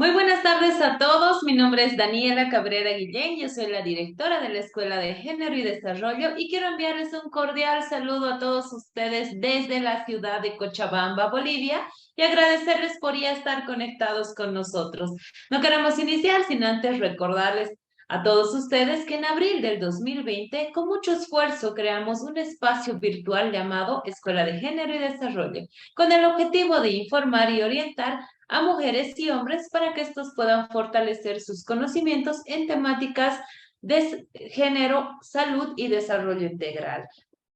Muy buenas tardes a todos. Mi nombre es Daniela Cabrera Guillén. Yo soy la directora de la Escuela de Género y Desarrollo y quiero enviarles un cordial saludo a todos ustedes desde la ciudad de Cochabamba, Bolivia, y agradecerles por ya estar conectados con nosotros. No queremos iniciar sin antes recordarles a todos ustedes que en abril del 2020, con mucho esfuerzo, creamos un espacio virtual llamado Escuela de Género y Desarrollo, con el objetivo de informar y orientar a mujeres y hombres para que estos puedan fortalecer sus conocimientos en temáticas de género, salud y desarrollo integral.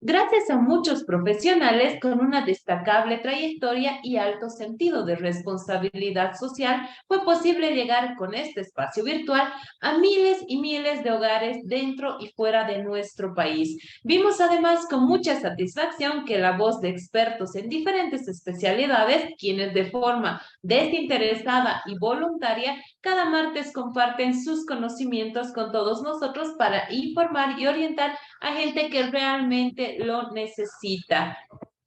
Gracias a muchos profesionales con una destacable trayectoria y alto sentido de responsabilidad social, fue posible llegar con este espacio virtual a miles y miles de hogares dentro y fuera de nuestro país. Vimos además con mucha satisfacción que la voz de expertos en diferentes especialidades, quienes de forma desinteresada y voluntaria cada martes comparten sus conocimientos con todos nosotros para informar y orientar a gente que realmente lo necesita.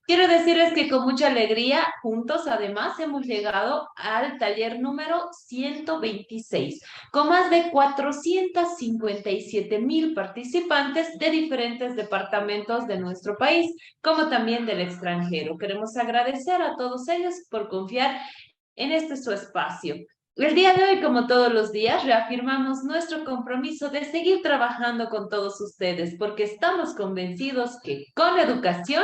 Quiero decirles que con mucha alegría, juntos además hemos llegado al taller número 126, con más de 457,000 participantes de diferentes departamentos de nuestro país, como también del extranjero. Queremos agradecer a todos ellos por confiar en este su espacio. El día de hoy, como todos los días, reafirmamos nuestro compromiso de seguir trabajando con todos ustedes, porque estamos convencidos que con educación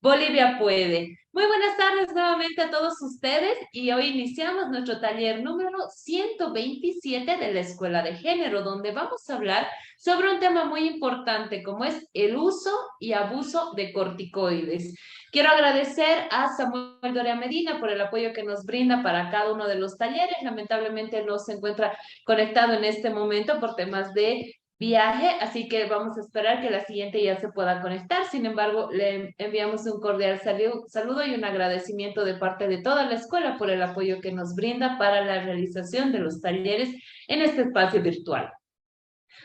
Bolivia puede. Muy buenas tardes nuevamente a todos ustedes y hoy iniciamos nuestro taller número 127 de la Escuela de Género, donde vamos a hablar sobre un tema muy importante como es el uso y abuso de corticoides. Quiero agradecer a Samuel Doria Medina por el apoyo que nos brinda para cada uno de los talleres. Lamentablemente no se encuentra conectado en este momento por temas de viaje, así que vamos a esperar que la siguiente ya se pueda conectar. Sin embargo, le enviamos un cordial saludo y un agradecimiento de parte de toda la escuela por el apoyo que nos brinda para la realización de los talleres en este espacio virtual.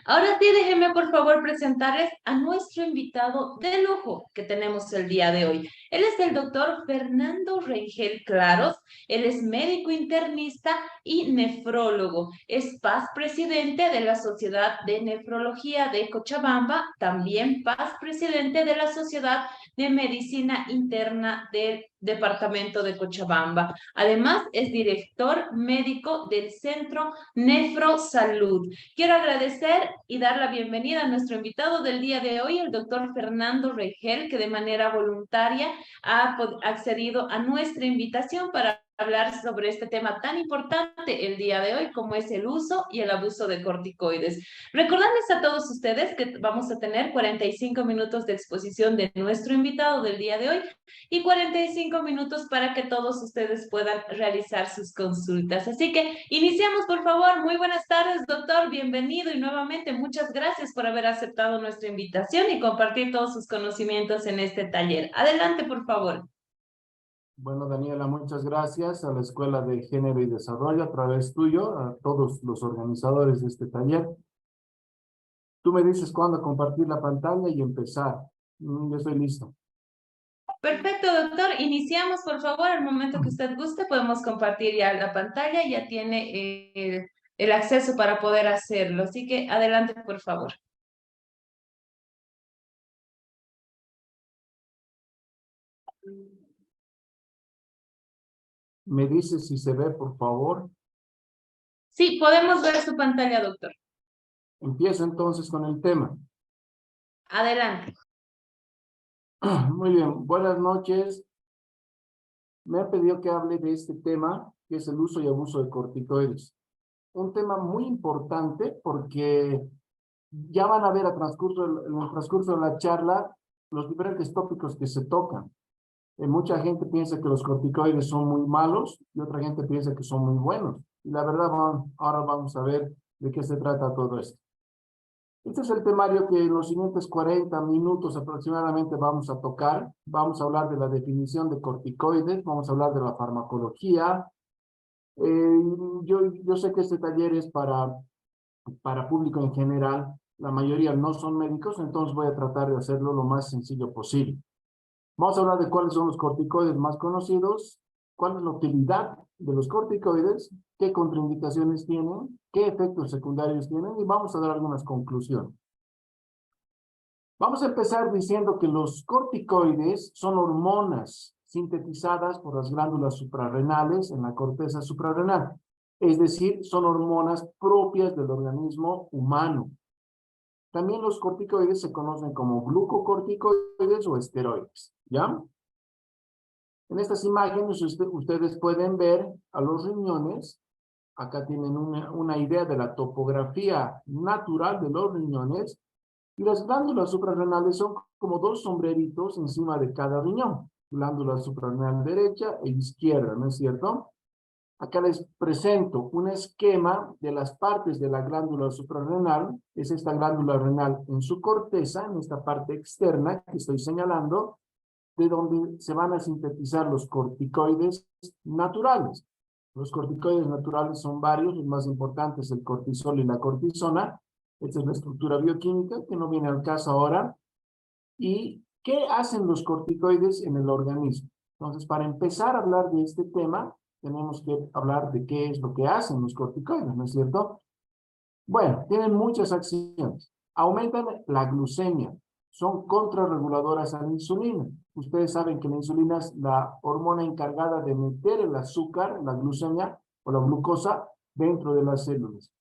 Ahora sí, déjenme por favor presentarles a nuestro invitado de lujo que tenemos el día de hoy. Él es el doctor Fernando Rengel Claros. Él es médico internista y nefrólogo. Es paz presidente de la Sociedad de Nefrología de Cochabamba, también paz presidente de la Sociedad de Medicina Interna del Departamento de Cochabamba. Además, es director médico del Centro Nefrosalud. Quiero agradecer y dar la bienvenida a nuestro invitado del día de hoy, el doctor Fernando Regel, que de manera voluntaria ha accedido a nuestra invitación para hablar sobre este tema tan importante el día de hoy, como es el uso y el abuso de corticoides. Recordarles a todos ustedes que vamos a tener 45 minutos de exposición de nuestro invitado del día de hoy y 45 minutos para que todos ustedes puedan realizar sus consultas. Así que iniciamos, por favor. Muy buenas tardes, doctor. Bienvenido y nuevamente muchas gracias por haber aceptado nuestra invitación y compartir todos sus conocimientos en este taller. Adelante, por favor. Bueno, Daniela, muchas gracias a la Escuela de Género y Desarrollo, a través tuyo, a todos los organizadores de este taller. Tú me dices cuándo compartir la pantalla y empezar. Yo estoy listo. Perfecto, doctor. Iniciamos, por favor. Al momento que usted guste, podemos compartir ya la pantalla. Ya tiene el acceso para poder hacerlo. Así que adelante, por favor. Me dices si se ve, por favor. Sí, podemos ver su pantalla, doctor. Empiezo entonces con el tema. Adelante. Muy bien, buenas noches. Me ha pedido que hable de este tema, que es el uso y abuso de corticoides. Un tema muy importante porque ya van a ver en el transcurso de la charla los diferentes tópicos que se tocan. Mucha gente piensa que los corticoides son muy malos y otra gente piensa que son muy buenos. Y la verdad, ahora vamos a ver de qué se trata todo esto. Este es el temario que en los siguientes 40 minutos aproximadamente vamos a tocar. Vamos a hablar de la definición de corticoides, vamos a hablar de la farmacología. Eh, yo sé que este taller es para público en general. La mayoría no son médicos, entonces voy a tratar de hacerlo lo más sencillo posible. Vamos a hablar de cuáles son los corticoides más conocidos, cuál es la utilidad de los corticoides, qué contraindicaciones tienen, qué efectos secundarios tienen, y vamos a dar algunas conclusiones. Vamos a empezar diciendo que los corticoides son hormonas sintetizadas por las glándulas suprarrenales en la corteza suprarrenal. Es decir, son hormonas propias del organismo humano. También los corticoides se conocen como glucocorticoides o esteroides, ¿ya? En estas imágenes ustedes pueden ver a los riñones. Acá tienen una idea de la topografía natural de los riñones. Y las glándulas suprarrenales son como dos sombreritos encima de cada riñón. Glándula suprarrenal derecha e izquierda, ¿no es cierto? Acá les presento un esquema de las partes de la glándula suprarrenal. Es esta glándula renal en su corteza, en esta parte externa que estoy señalando, de donde se van a sintetizar los corticoides naturales. Los corticoides naturales son varios, los más importantes el cortisol y la cortisona. Esta es la estructura bioquímica que no viene al caso ahora. ¿Y qué hacen los corticoides en el organismo? Entonces, para empezar a hablar de este tema, tenemos que hablar de qué es lo que hacen los corticoides, ¿no es cierto? Bueno, tienen muchas acciones. Aumentan la glucemia, son contrarreguladoras a la insulina. Ustedes saben que la insulina es la hormona encargada de meter el azúcar, la glucemia o la glucosa dentro de las células.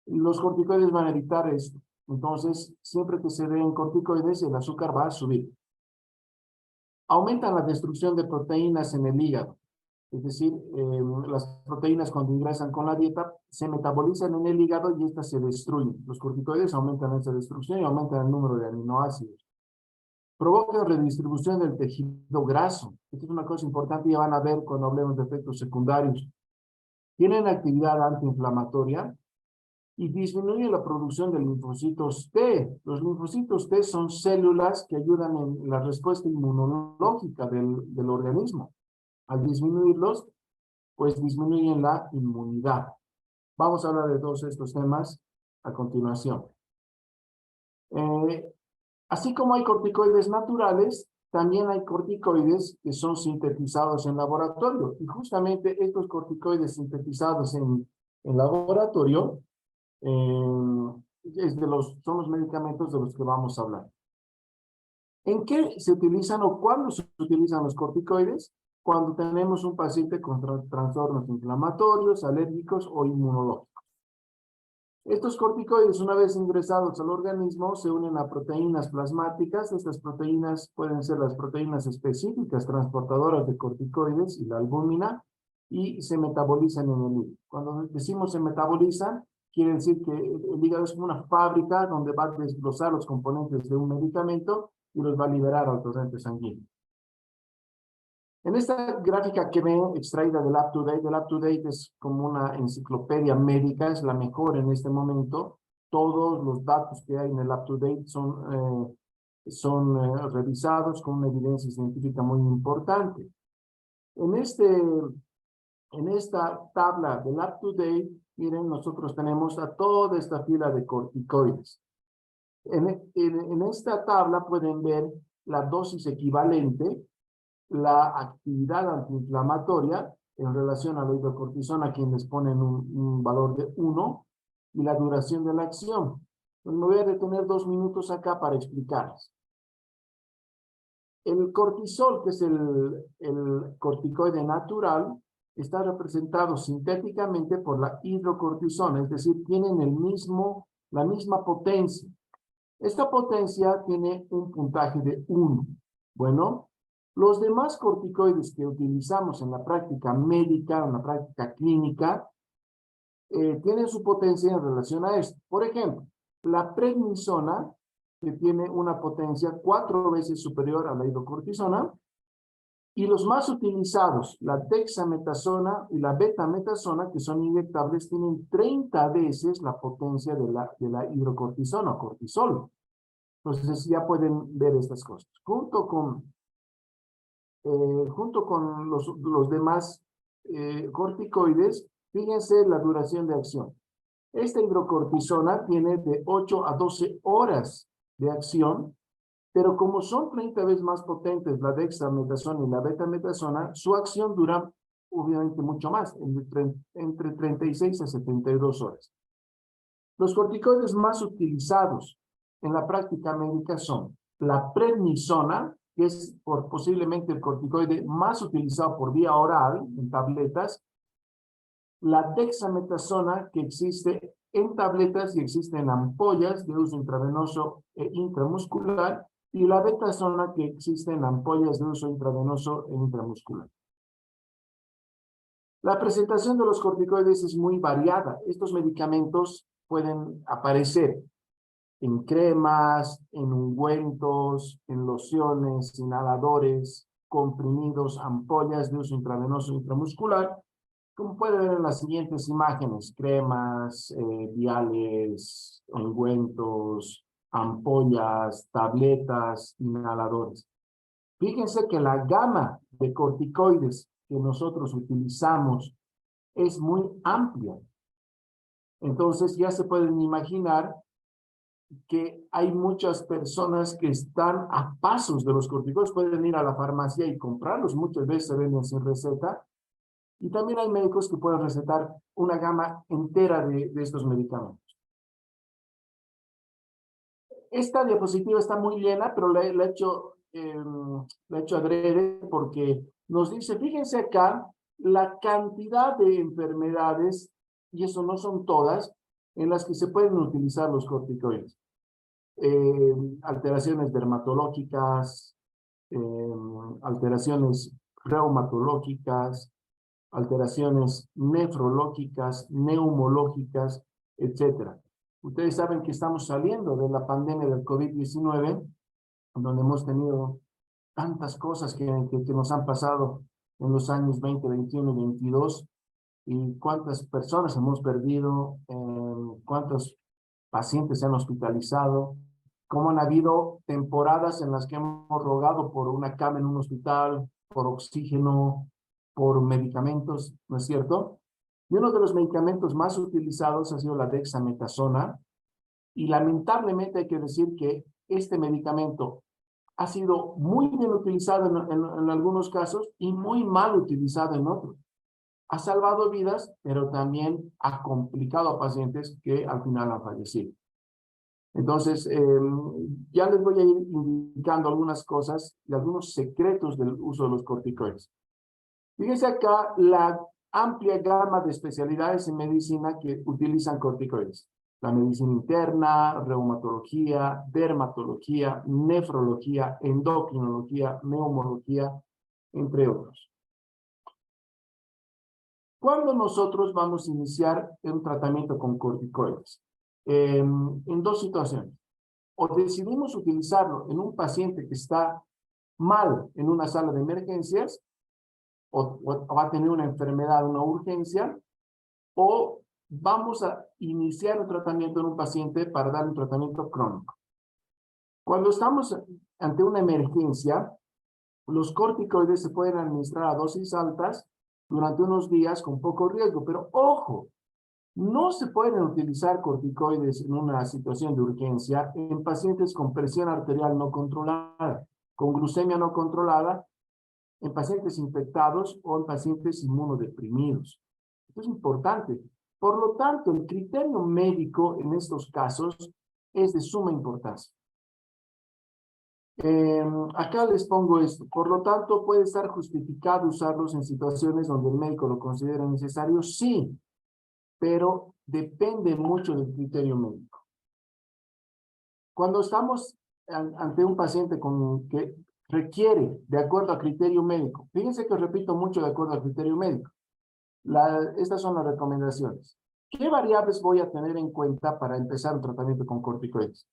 Los corticoides van a evitar esto. Entonces, siempre que se den corticoides, el azúcar va a subir. Aumentan la destrucción de proteínas en el hígado. Es decir, las proteínas cuando ingresan con la dieta se metabolizan en el hígado y estas se destruyen. Los corticoides aumentan esa destrucción y aumentan el número de aminoácidos. Provoca redistribución del tejido graso. Esto es una cosa importante y ya van a ver cuando hablemos de efectos secundarios. Tienen actividad antiinflamatoria y disminuye la producción de linfocitos T. Los linfocitos T son células que ayudan en la respuesta inmunológica del organismo. Al disminuirlos, pues disminuyen la inmunidad. Vamos a hablar de todos estos temas a continuación. Así como hay corticoides naturales, también hay corticoides que son sintetizados en laboratorio. Y justamente estos corticoides sintetizados en laboratorio son los medicamentos de los que vamos a hablar. ¿En qué se utilizan o cuándo se utilizan los corticoides? Cuando tenemos un paciente con trastornos inflamatorios, alérgicos o inmunológicos. Estos corticoides, una vez ingresados al organismo, se unen a proteínas plasmáticas. Estas proteínas pueden ser las proteínas específicas transportadoras de corticoides y la albúmina, y se metabolizan en el hígado. Cuando decimos se metabolizan, quiere decir que el hígado es como una fábrica donde va a desglosar los componentes de un medicamento y los va a liberar al torrente sanguíneo. En esta gráfica que ven extraída del UpToDate, el UpToDate es como una enciclopedia médica, es la mejor en este momento. Todos los datos que hay en el UpToDate son revisados con una evidencia científica muy importante. En esta tabla del UpToDate, miren, nosotros tenemos a toda esta fila de corticoides. En esta tabla pueden ver la dosis equivalente, la actividad antiinflamatoria en relación a la hidrocortisona, a quienes ponen un valor de 1, y la duración de la acción. Entonces me voy a detener 2 minutos acá para explicarles. El cortisol, que es el corticoide natural, está representado sintéticamente por la hidrocortisona, es decir, tienen la misma potencia. Esta potencia tiene un puntaje de 1. Bueno, los demás corticoides que utilizamos en la práctica médica, en la práctica clínica, tienen su potencia en relación a esto. Por ejemplo, la prednisona, que tiene una potencia 4 veces superior a la hidrocortisona, y los más utilizados, la dexametasona y la betametasona, que son inyectables, tienen 30 veces la potencia de la hidrocortisona o cortisol. Entonces ya pueden ver estas cosas. Junto con los demás corticoides, fíjense la duración de acción. Esta hidrocortisona tiene de 8 a 12 horas de acción, pero como son 30 veces más potentes la dexametasona y la betametasona, su acción dura obviamente mucho más, entre 36 a 72 horas. Los corticoides más utilizados en la práctica médica son la prednisona, que es posiblemente el corticoide más utilizado por vía oral en tabletas, la dexametasona, que existe en tabletas y existe en ampollas de uso intravenoso e intramuscular, y la betasona, que existe en ampollas de uso intravenoso e intramuscular. La presentación de los corticoides es muy variada. Estos medicamentos pueden aparecer en cremas, en ungüentos, en lociones, inhaladores, comprimidos, ampollas de uso intravenoso e intramuscular, como puede ver en las siguientes imágenes: cremas, viales, ungüentos, ampollas, tabletas, inhaladores. Fíjense que la gama de corticoides que nosotros utilizamos es muy amplia. Entonces ya se pueden imaginar que hay muchas personas que están a pasos de los corticoides, pueden ir a la farmacia y comprarlos, muchas veces se venden sin receta, y también hay médicos que pueden recetar una gama entera de estos medicamentos. Esta diapositiva está muy llena, pero la he hecho adrede porque nos dice, fíjense acá, la cantidad de enfermedades, y eso no son todas, en las que se pueden utilizar los corticoides. Alteraciones dermatológicas, alteraciones reumatológicas, alteraciones nefrológicas, neumológicas, etcétera. Ustedes saben que estamos saliendo de la pandemia del COVID-19, donde hemos tenido tantas cosas que nos han pasado en los años 20, 21 y 22, y cuántas personas hemos perdido, cuántos pacientes se han hospitalizado, cómo han habido temporadas en las que hemos rogado por una cama en un hospital, por oxígeno, por medicamentos, ¿no es cierto? Y uno de los medicamentos más utilizados ha sido la dexametasona, y lamentablemente hay que decir que este medicamento ha sido muy bien utilizado en algunos casos y muy mal utilizado en otros. Ha salvado vidas, pero también ha complicado a pacientes que al final han fallecido. Entonces, ya les voy a ir indicando algunas cosas y algunos secretos del uso de los corticoides. Fíjense acá la amplia gama de especialidades en medicina que utilizan corticoides. La medicina interna, reumatología, dermatología, nefrología, endocrinología, neumología, entre otros. ¿Cuándo nosotros vamos a iniciar un tratamiento con corticoides? En dos situaciones. O decidimos utilizarlo en un paciente que está mal en una sala de emergencias, o va a tener una enfermedad, una urgencia, o vamos a iniciar un tratamiento en un paciente para dar un tratamiento crónico. Cuando estamos ante una emergencia, los corticoides se pueden administrar a dosis altas durante unos días con poco riesgo, pero ojo, no se pueden utilizar corticoides en una situación de urgencia en pacientes con presión arterial no controlada, con glucemia no controlada, en pacientes infectados o en pacientes inmunodeprimidos. Esto es importante. Por lo tanto, el criterio médico en estos casos es de suma importancia. Acá les pongo esto. Por lo tanto, puede estar justificado usarlos en situaciones donde el médico lo considera necesario, sí, pero depende mucho del criterio médico. Cuando estamos ante un paciente que requiere, de acuerdo a criterio médico, fíjense que repito mucho de acuerdo al criterio médico, estas son las recomendaciones. ¿Qué variables voy a tener en cuenta para empezar un tratamiento con corticoides?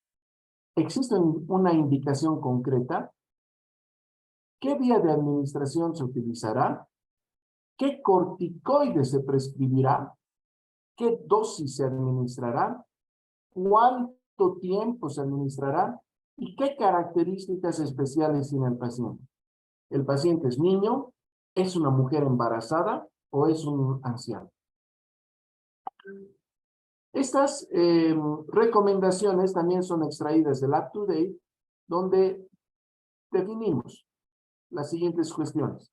¿Existe una indicación concreta? ¿Qué vía de administración se utilizará? ¿Qué corticoides se prescribirá? ¿Qué dosis se administrará? ¿Cuánto tiempo se administrará? ¿Y qué características especiales tiene el paciente? ¿El paciente es niño? ¿Es una mujer embarazada? ¿O es un anciano? Estas recomendaciones también son extraídas del UpToDate, donde definimos las siguientes cuestiones.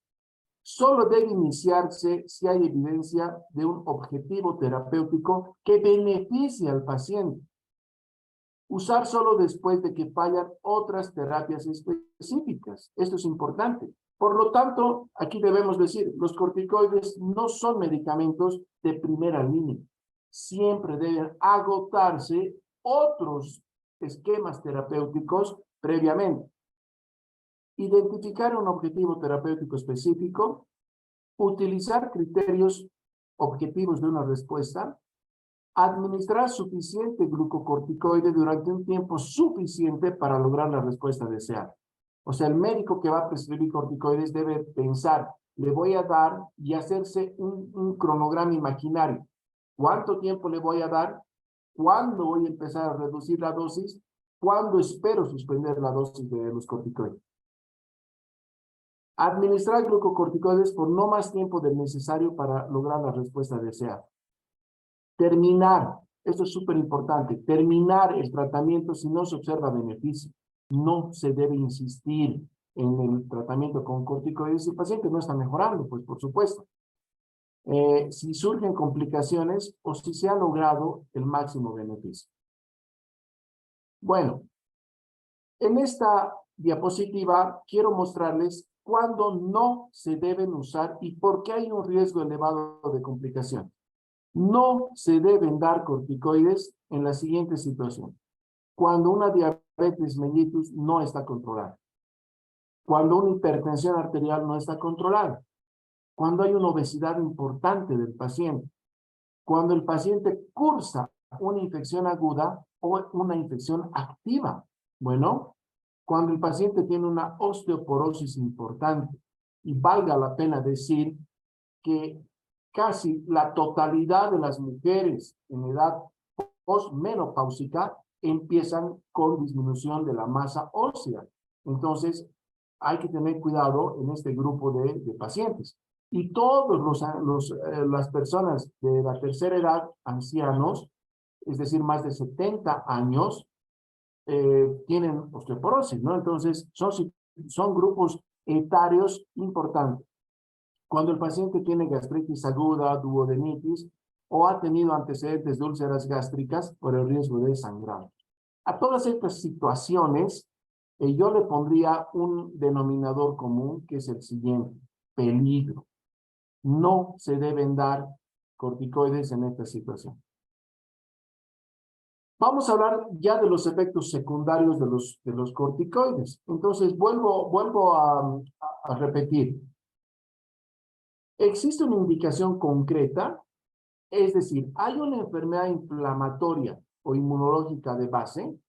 Solo debe iniciarse si hay evidencia de un objetivo terapéutico que beneficie al paciente. Usar solo después de que fallan otras terapias específicas. Esto es importante. Por lo tanto, aquí debemos decir, los corticoides no son medicamentos de primera línea. Siempre deben agotarse otros esquemas terapéuticos previamente. Identificar un objetivo terapéutico específico, utilizar criterios objetivos de una respuesta, administrar suficiente glucocorticoide durante un tiempo suficiente para lograr la respuesta deseada. O sea, el médico que va a prescribir corticoides debe pensar, le voy a dar y hacerse un cronograma imaginario. ¿Cuánto tiempo le voy a dar? ¿Cuándo voy a empezar a reducir la dosis? ¿Cuándo espero suspender la dosis de los corticoides? Administrar glucocorticoides por no más tiempo del necesario para lograr la respuesta deseada. Terminar, esto es súper importante, terminar el tratamiento si no se observa beneficio. No se debe insistir en el tratamiento con corticoides si el paciente no está mejorando, pues por supuesto. Si surgen complicaciones o si se ha logrado el máximo beneficio. Bueno, en esta diapositiva quiero mostrarles cuándo no se deben usar y por qué hay un riesgo elevado de complicación. No se deben dar corticoides en la siguiente situación. Cuando una diabetes mellitus no está controlada. Cuando una hipertensión arterial no está controlada. Cuando hay una obesidad importante del paciente. Cuando el paciente cursa una infección aguda o una infección activa. Bueno, cuando el paciente tiene una osteoporosis importante. Y valga la pena decir que casi la totalidad de las mujeres en edad posmenopáusica empiezan con disminución de la masa ósea. Entonces, hay que tener cuidado en este grupo de pacientes. Y todos las personas de la tercera edad, ancianos, es decir, más de 70 años, tienen osteoporosis, ¿no? Entonces, son grupos etarios importantes. Cuando el paciente tiene gastritis aguda, duodenitis, o ha tenido antecedentes de úlceras gástricas por el riesgo de sangrado. A todas estas situaciones, yo le pondría un denominador común, que es el siguiente: peligro. No se deben dar corticoides en esta situación. Vamos a hablar ya de los efectos secundarios de los corticoides. Entonces, vuelvo a repetir. ¿Existe una indicación concreta? Es decir, ¿hay una enfermedad inflamatoria o inmunológica de base?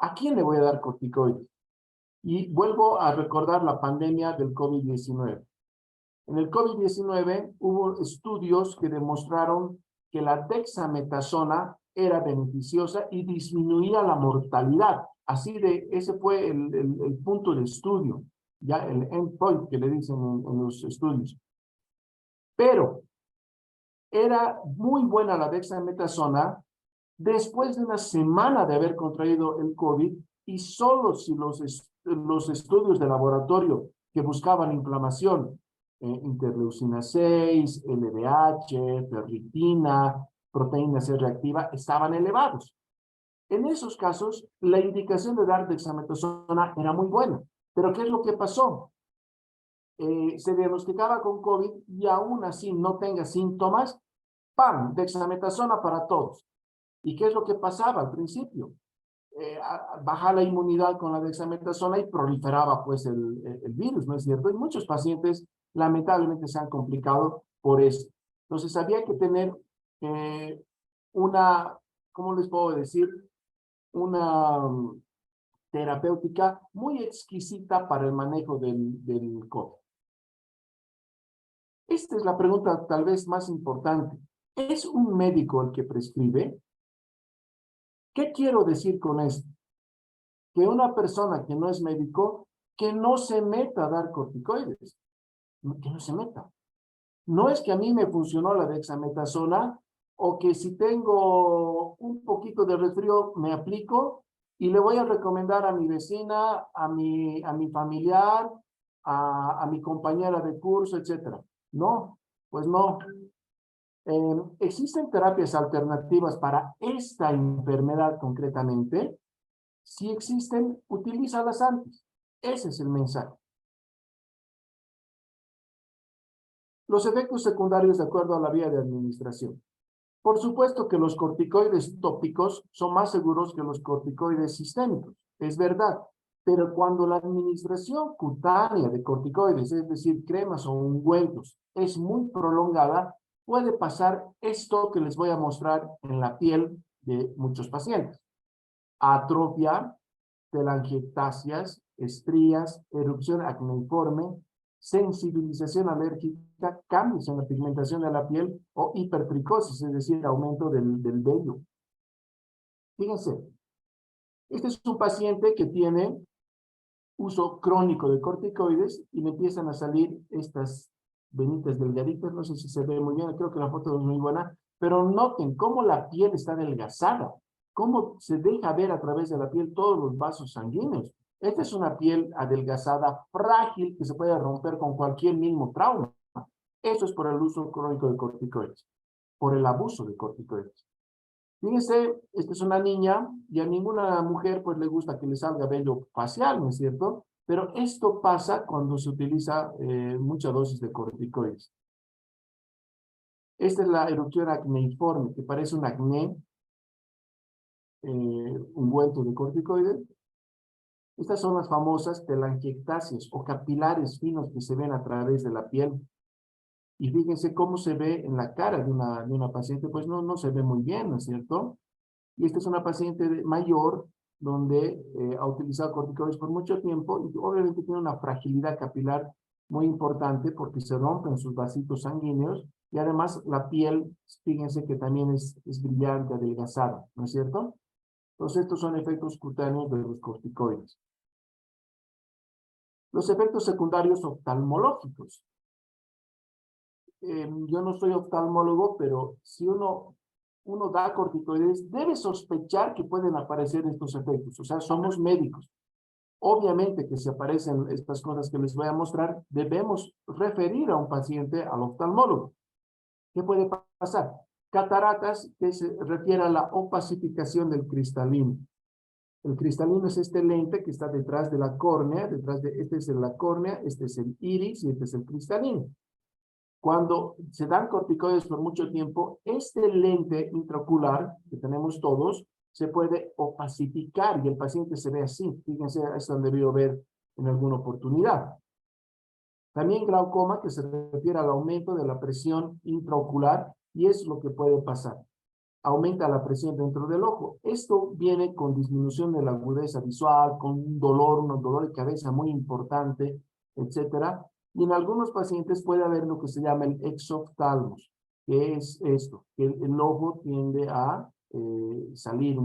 ¿A quién le voy a dar corticoides? Y vuelvo a recordar la pandemia del COVID-19. En el COVID-19 hubo estudios que demostraron que la dexametasona era beneficiosa y disminuía la mortalidad. Ese fue el punto de estudio, ya el endpoint que le dicen en los estudios. Pero era muy buena la dexametasona después de una semana de haber contraído el COVID y solo si los estudios de laboratorio que buscaban inflamación, interleucina 6, LDH, ferritina, proteína C reactiva, estaban elevados. En esos casos, la indicación de dar dexametasona era muy buena. Pero ¿qué es lo que pasó? Se diagnosticaba con COVID y aún así no tenga síntomas, ¡pam! Dexametasona para todos. ¿Y qué es lo que pasaba al principio? Baja la inmunidad con la dexametasona y proliferaba pues el virus, ¿no es cierto? Y muchos pacientes lamentablemente se han complicado por eso. Entonces había que tener ¿cómo les puedo decir? Una terapéutica muy exquisita para el manejo del COVID. Esta es la pregunta tal vez más importante. ¿Es un médico el que prescribe? ¿Qué quiero decir con esto? Que una persona que no es médico, que no se meta a dar corticoides. Que no se meta. No es que a mí me funcionó la dexametasona o que si tengo un poquito de resfrío me aplico y le voy a recomendar a mi vecina, a mi familiar a mi compañera de curso, etcétera. No, pues no. ¿Existen terapias alternativas para esta enfermedad concretamente? Si existen, utilízalas antes. Ese es el mensaje. Los efectos secundarios de acuerdo a la vía de administración. Por supuesto que los corticoides tópicos son más seguros que los corticoides sistémicos, es verdad, pero cuando la administración cutánea de corticoides, es decir, cremas o ungüentos, es muy prolongada, puede pasar esto que les voy a mostrar en la piel de muchos pacientes. Atrofia, telangiectasias, estrías, erupción acneiforme, sensibilización alérgica, cambios en la pigmentación de la piel o hipertricosis, es decir, aumento del vello. Fíjense, este es un paciente que tiene uso crónico de corticoides y le empiezan a salir estas venitas delgaditas, no sé si se ve muy bien, creo que la foto es muy buena, pero noten cómo la piel está adelgazada, cómo se deja ver a través de la piel todos los vasos sanguíneos. Esta es una piel adelgazada, frágil, que se puede romper con cualquier mismo trauma. Eso es por el uso crónico de corticoides, por el abuso de corticoides. Fíjense, esta es una niña y a ninguna mujer pues le gusta que le salga vello facial, ¿no es cierto? Pero esto pasa cuando se utiliza mucha dosis de corticoides. Esta es la erupción acneiforme, que parece un acné, ungüento de corticoides. Estas son las famosas telangiectasias o capilares finos que se ven a través de la piel. Y fíjense cómo se ve en la cara de una paciente, pues no se ve muy bien, ¿no es cierto? Y esta es una paciente mayor donde ha utilizado corticoides por mucho tiempo y obviamente tiene una fragilidad capilar muy importante porque se rompen sus vasitos sanguíneos y además la piel, fíjense que también es brillante, adelgazada, ¿no es cierto? Entonces estos son efectos cutáneos de los corticoides. Los efectos secundarios oftalmológicos. Yo no soy oftalmólogo, pero si uno da corticoides, debe sospechar que pueden aparecer estos efectos. O sea, somos médicos. Obviamente que si aparecen estas cosas que les voy a mostrar, debemos referir a un paciente al oftalmólogo. ¿Qué puede pasar? Cataratas, que se refiere a la opacificación del cristalino. El cristalino es este lente que está detrás de la córnea, este es la córnea, este es el iris y este es el cristalino. Cuando se dan corticoides por mucho tiempo, este lente intraocular que tenemos todos se puede opacificar y el paciente se ve así. Fíjense, esto han debido ver en alguna oportunidad. También glaucoma, que se refiere al aumento de la presión intraocular, y es lo que puede pasar. Aumenta la presión dentro del ojo. Esto viene con disminución de la agudeza visual, con un dolor de cabeza muy importante, etcétera. Y en algunos pacientes puede haber lo que se llama el exoftalmos, que es esto, que el ojo tiende a salir,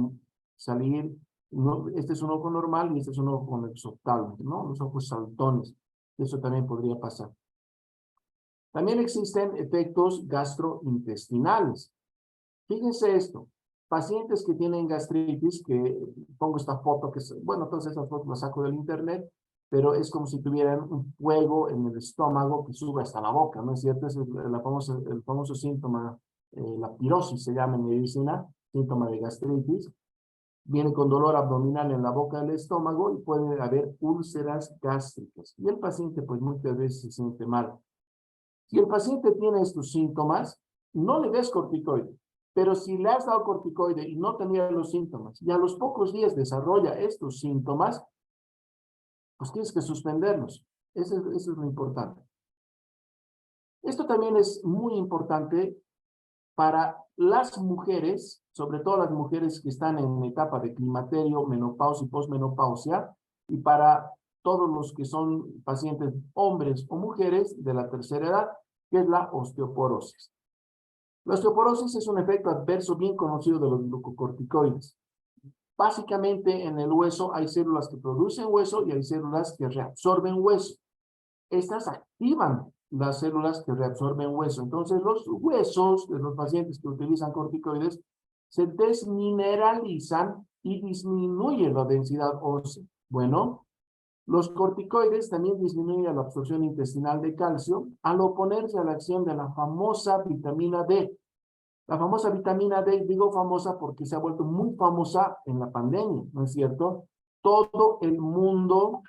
no, este es un ojo normal y este es un ojo con exoftalmos, ¿no? Los ojos saltones. Eso también podría pasar. También existen efectos gastrointestinales. Fíjense esto, pacientes que tienen gastritis, que pongo esta foto, que es, bueno, entonces esa foto la saco del internet, pero es como si tuvieran un fuego en el estómago que sube hasta la boca, ¿no es cierto? Es el famoso síntoma, la pirosis se llama en medicina, síntoma de gastritis. Viene con dolor abdominal en la boca del estómago y puede haber úlceras gástricas. Y el paciente, pues muchas veces se siente mal. Si el paciente tiene estos síntomas, no le des corticoide. Pero si le has dado corticoide y no tenía los síntomas, y a los pocos días desarrolla estos síntomas, pues tienes que suspenderlos. Eso es lo importante. Esto también es muy importante para las mujeres, sobre todo las mujeres que están en etapa de climaterio, menopausia y posmenopausia, y para todos los que son pacientes hombres o mujeres de la tercera edad, que es la osteoporosis. La osteoporosis es un efecto adverso bien conocido de los glucocorticoides. Básicamente en el hueso hay células que producen hueso y hay células que reabsorben hueso. Estas activan las células que reabsorben hueso. Entonces los huesos de los pacientes que utilizan corticoides se desmineralizan y disminuye la densidad ósea. Bueno, Los corticoides también disminuyen la absorción intestinal de calcio al oponerse a la acción de la famosa vitamina D. La famosa vitamina D, digo famosa porque se ha vuelto muy famosa en la pandemia, ¿no es cierto? Todo el mundo,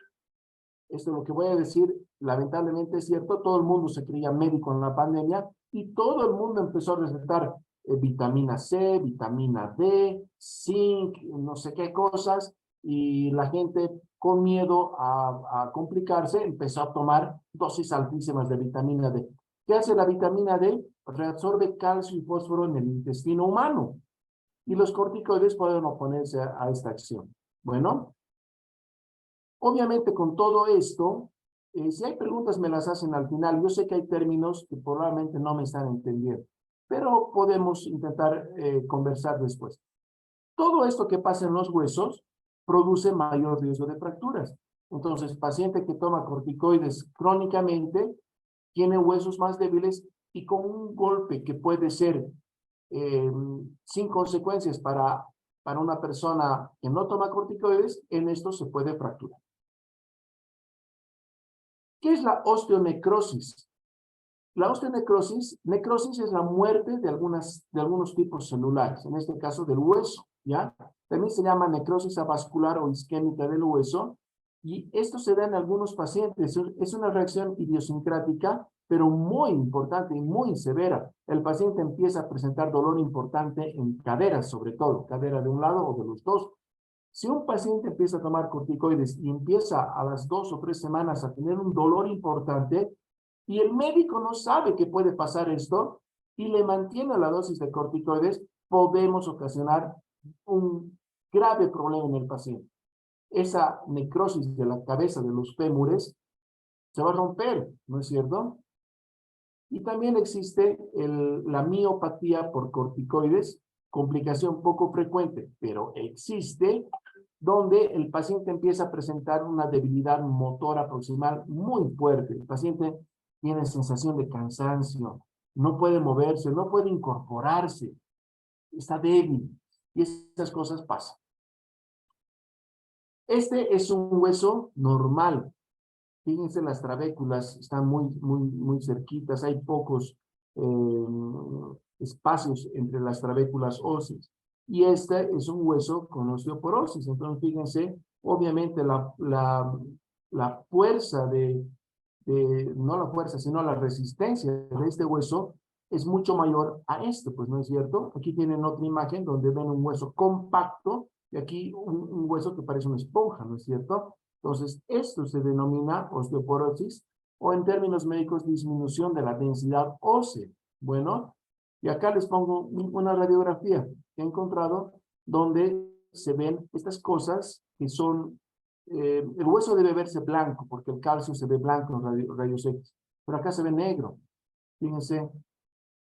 esto es lo que voy a decir, lamentablemente es cierto, todo el mundo se creía médico en la pandemia y todo el mundo empezó a recetar vitamina C, vitamina D, zinc, no sé qué cosas, y la gente con miedo a complicarse empezó a tomar dosis altísimas de vitamina D. ¿Qué hace la vitamina D? Reabsorbe calcio y fósforo en el intestino humano y los corticoides pueden oponerse a esta acción. Bueno, obviamente con todo esto, si hay preguntas me las hacen al final. Yo sé que hay términos que probablemente no me están entendiendo, pero podemos intentar conversar después. Todo esto que pasa en los huesos produce mayor riesgo de fracturas. Entonces, paciente que toma corticoides crónicamente tiene huesos más débiles y con un golpe que puede ser sin consecuencias para una persona que no toma corticoides, en esto se puede fracturar. ¿Qué es la osteonecrosis? La osteonecrosis es la muerte de algunos tipos celulares, en este caso del hueso, ¿ya? También se llama necrosis avascular o isquémica del hueso, y esto se da en algunos pacientes. Es una reacción idiosincrática, pero muy importante y muy severa. El paciente empieza a presentar dolor importante en caderas, sobre todo, cadera de un lado o de los dos. Si un paciente empieza a tomar corticoides y empieza a las 2 o 3 semanas a tener un dolor importante, y el médico no sabe que puede pasar esto y le mantiene la dosis de corticoides, podemos ocasionar un grave problema en el paciente. Esa necrosis de la cabeza de los fémures se va a romper, ¿no es cierto? Y también existe la miopatía por corticoides, complicación poco frecuente, pero existe, donde el paciente empieza a presentar una debilidad motora proximal muy fuerte. El paciente tiene sensación de cansancio, no puede moverse, no puede incorporarse, está débil, y esas cosas pasan. Este es un hueso normal. Fíjense, las trabéculas están muy cerquitas, hay pocos espacios entre las trabéculas óseas. Y este es un hueso con osteoporosis. Entonces, fíjense, obviamente la fuerza no la fuerza, sino la resistencia de este hueso es mucho mayor a este, pues no es cierto. Aquí tienen otra imagen donde ven un hueso compacto y aquí un hueso que parece una esponja, ¿no es cierto? Entonces, esto se denomina osteoporosis o en términos médicos disminución de la densidad ósea. Bueno, y acá les pongo una radiografía que he encontrado donde se ven estas cosas que son, el hueso debe verse blanco porque el calcio se ve blanco en rayos X, pero acá se ve negro. Fíjense,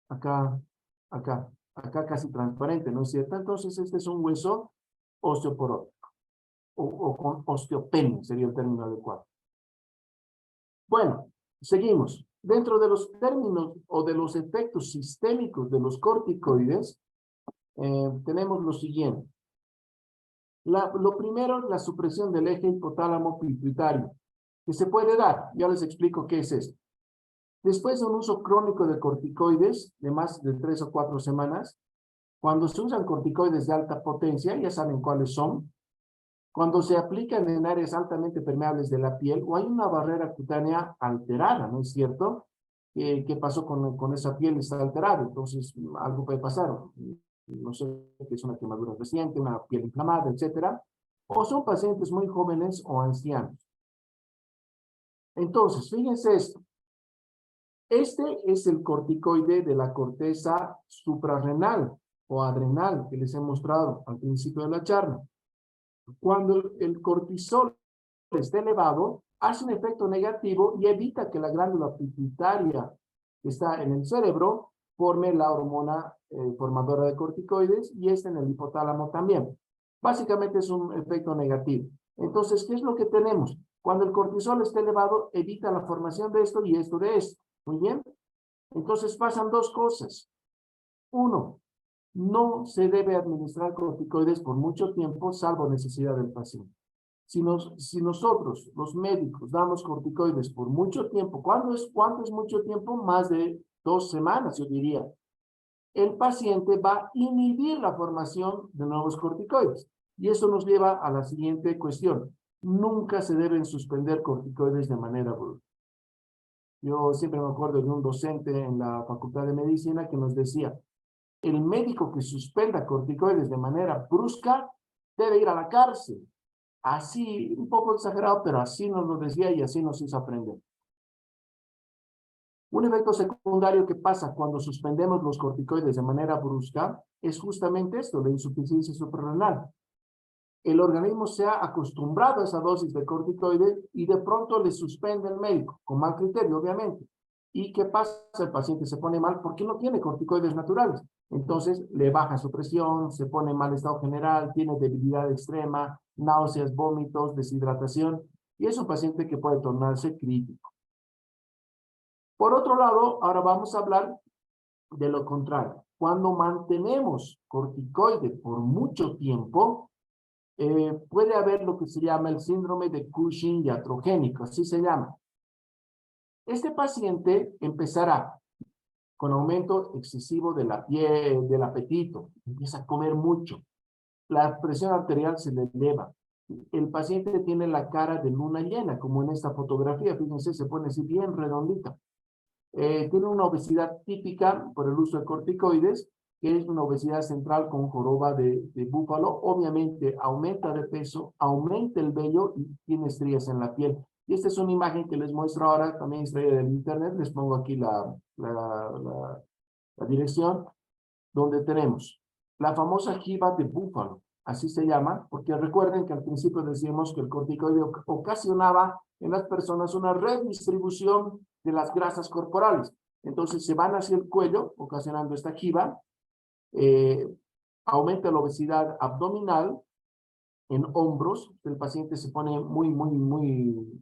acá, acá casi transparente, ¿no es cierto? Entonces, este es un hueso osteoporótico o con osteopenia sería el término adecuado. Bueno, seguimos. Dentro de los términos o de los efectos sistémicos de los corticoides, tenemos lo siguiente. Lo primero, la supresión del eje hipotálamo pituitario, que se puede dar. Ya les explico qué es esto. Después de un uso crónico de corticoides de más de 3 o 4 semanas, cuando se usan corticoides de alta potencia, ya saben cuáles son, cuando se aplican en áreas altamente permeables de la piel o hay una barrera cutánea alterada, ¿no es cierto? ¿Qué pasó con esa piel? Está alterada, entonces algo puede pasar. No sé, que es una quemadura reciente, una piel inflamada, etcétera. O son pacientes muy jóvenes o ancianos. Entonces, fíjense esto. Este es el corticoide de la corteza suprarrenal o adrenal que les he mostrado al principio de la charla. Cuando el cortisol está elevado, hace un efecto negativo y evita que la glándula pituitaria que está en el cerebro forme la hormona formadora de corticoides y esta en el hipotálamo también. Básicamente es un efecto negativo. Entonces, ¿qué es lo que tenemos? Cuando el cortisol está elevado, evita la formación de esto y esto de esto. Muy bien. Entonces pasan dos cosas. Uno, no se debe administrar corticoides por mucho tiempo, salvo necesidad del paciente. Si nosotros, los médicos, damos corticoides por mucho tiempo, ¿cuánto es mucho tiempo? Más de 2 semanas, yo diría. El paciente va a inhibir la formación de nuevos corticoides. Y eso nos lleva a la siguiente cuestión. Nunca se deben suspender corticoides de manera brusca. Yo siempre me acuerdo de un docente en la Facultad de Medicina que nos decía, el médico que suspenda corticoides de manera brusca debe ir a la cárcel. Así, un poco exagerado, pero así nos lo decía y así nos hizo aprender. Un efecto secundario que pasa cuando suspendemos los corticoides de manera brusca es justamente esto, la insuficiencia suprarrenal. El organismo se ha acostumbrado a esa dosis de corticoides y de pronto le suspende el médico, con mal criterio, obviamente. ¿Y qué pasa? El paciente se pone mal porque no tiene corticoides naturales. Entonces le baja su presión, se pone en mal estado general, tiene debilidad extrema, náuseas, vómitos, deshidratación, y es un paciente que puede tornarse crítico. Por otro lado, ahora vamos a hablar de lo contrario. Cuando mantenemos corticoide por mucho tiempo, puede haber lo que se llama el síndrome de Cushing iatrogénico, así se llama. Este paciente empezará con aumento excesivo de la piel, del apetito, empieza a comer mucho, la presión arterial se le eleva, el paciente tiene la cara de luna llena, como en esta fotografía, fíjense, se pone así bien redondita. Tiene una obesidad típica por el uso de corticoides, que es una obesidad central con joroba de búfalo. Obviamente aumenta de peso, aumenta el vello y tiene estrías en la piel. Y esta es una imagen que les muestro ahora, también extraída del internet. Les pongo aquí la dirección, donde tenemos la famosa jiba de búfalo, así se llama, porque recuerden que al principio decíamos que el corticoide ocasionaba en las personas una redistribución de las grasas corporales. Entonces se van hacia el cuello, ocasionando esta jiba, aumenta la obesidad abdominal, en hombros, el paciente se pone muy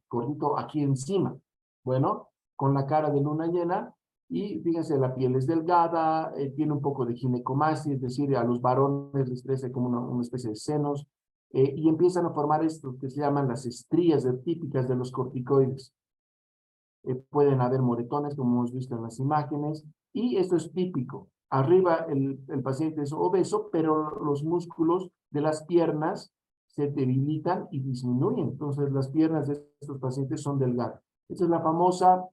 gordito aquí encima. Bueno, con la cara de luna llena, y fíjense, la piel es delgada, tiene un poco de ginecomastia, es decir, a los varones les crece como una especie de senos, y empiezan a formar esto que se llaman las estrías típicas de los corticoides. Pueden haber moretones, como hemos visto en las imágenes, y esto es típico. Arriba el paciente es obeso, pero los músculos de las piernas se debilitan y disminuyen. Entonces, las piernas de estos pacientes son delgadas. Esta es la famosa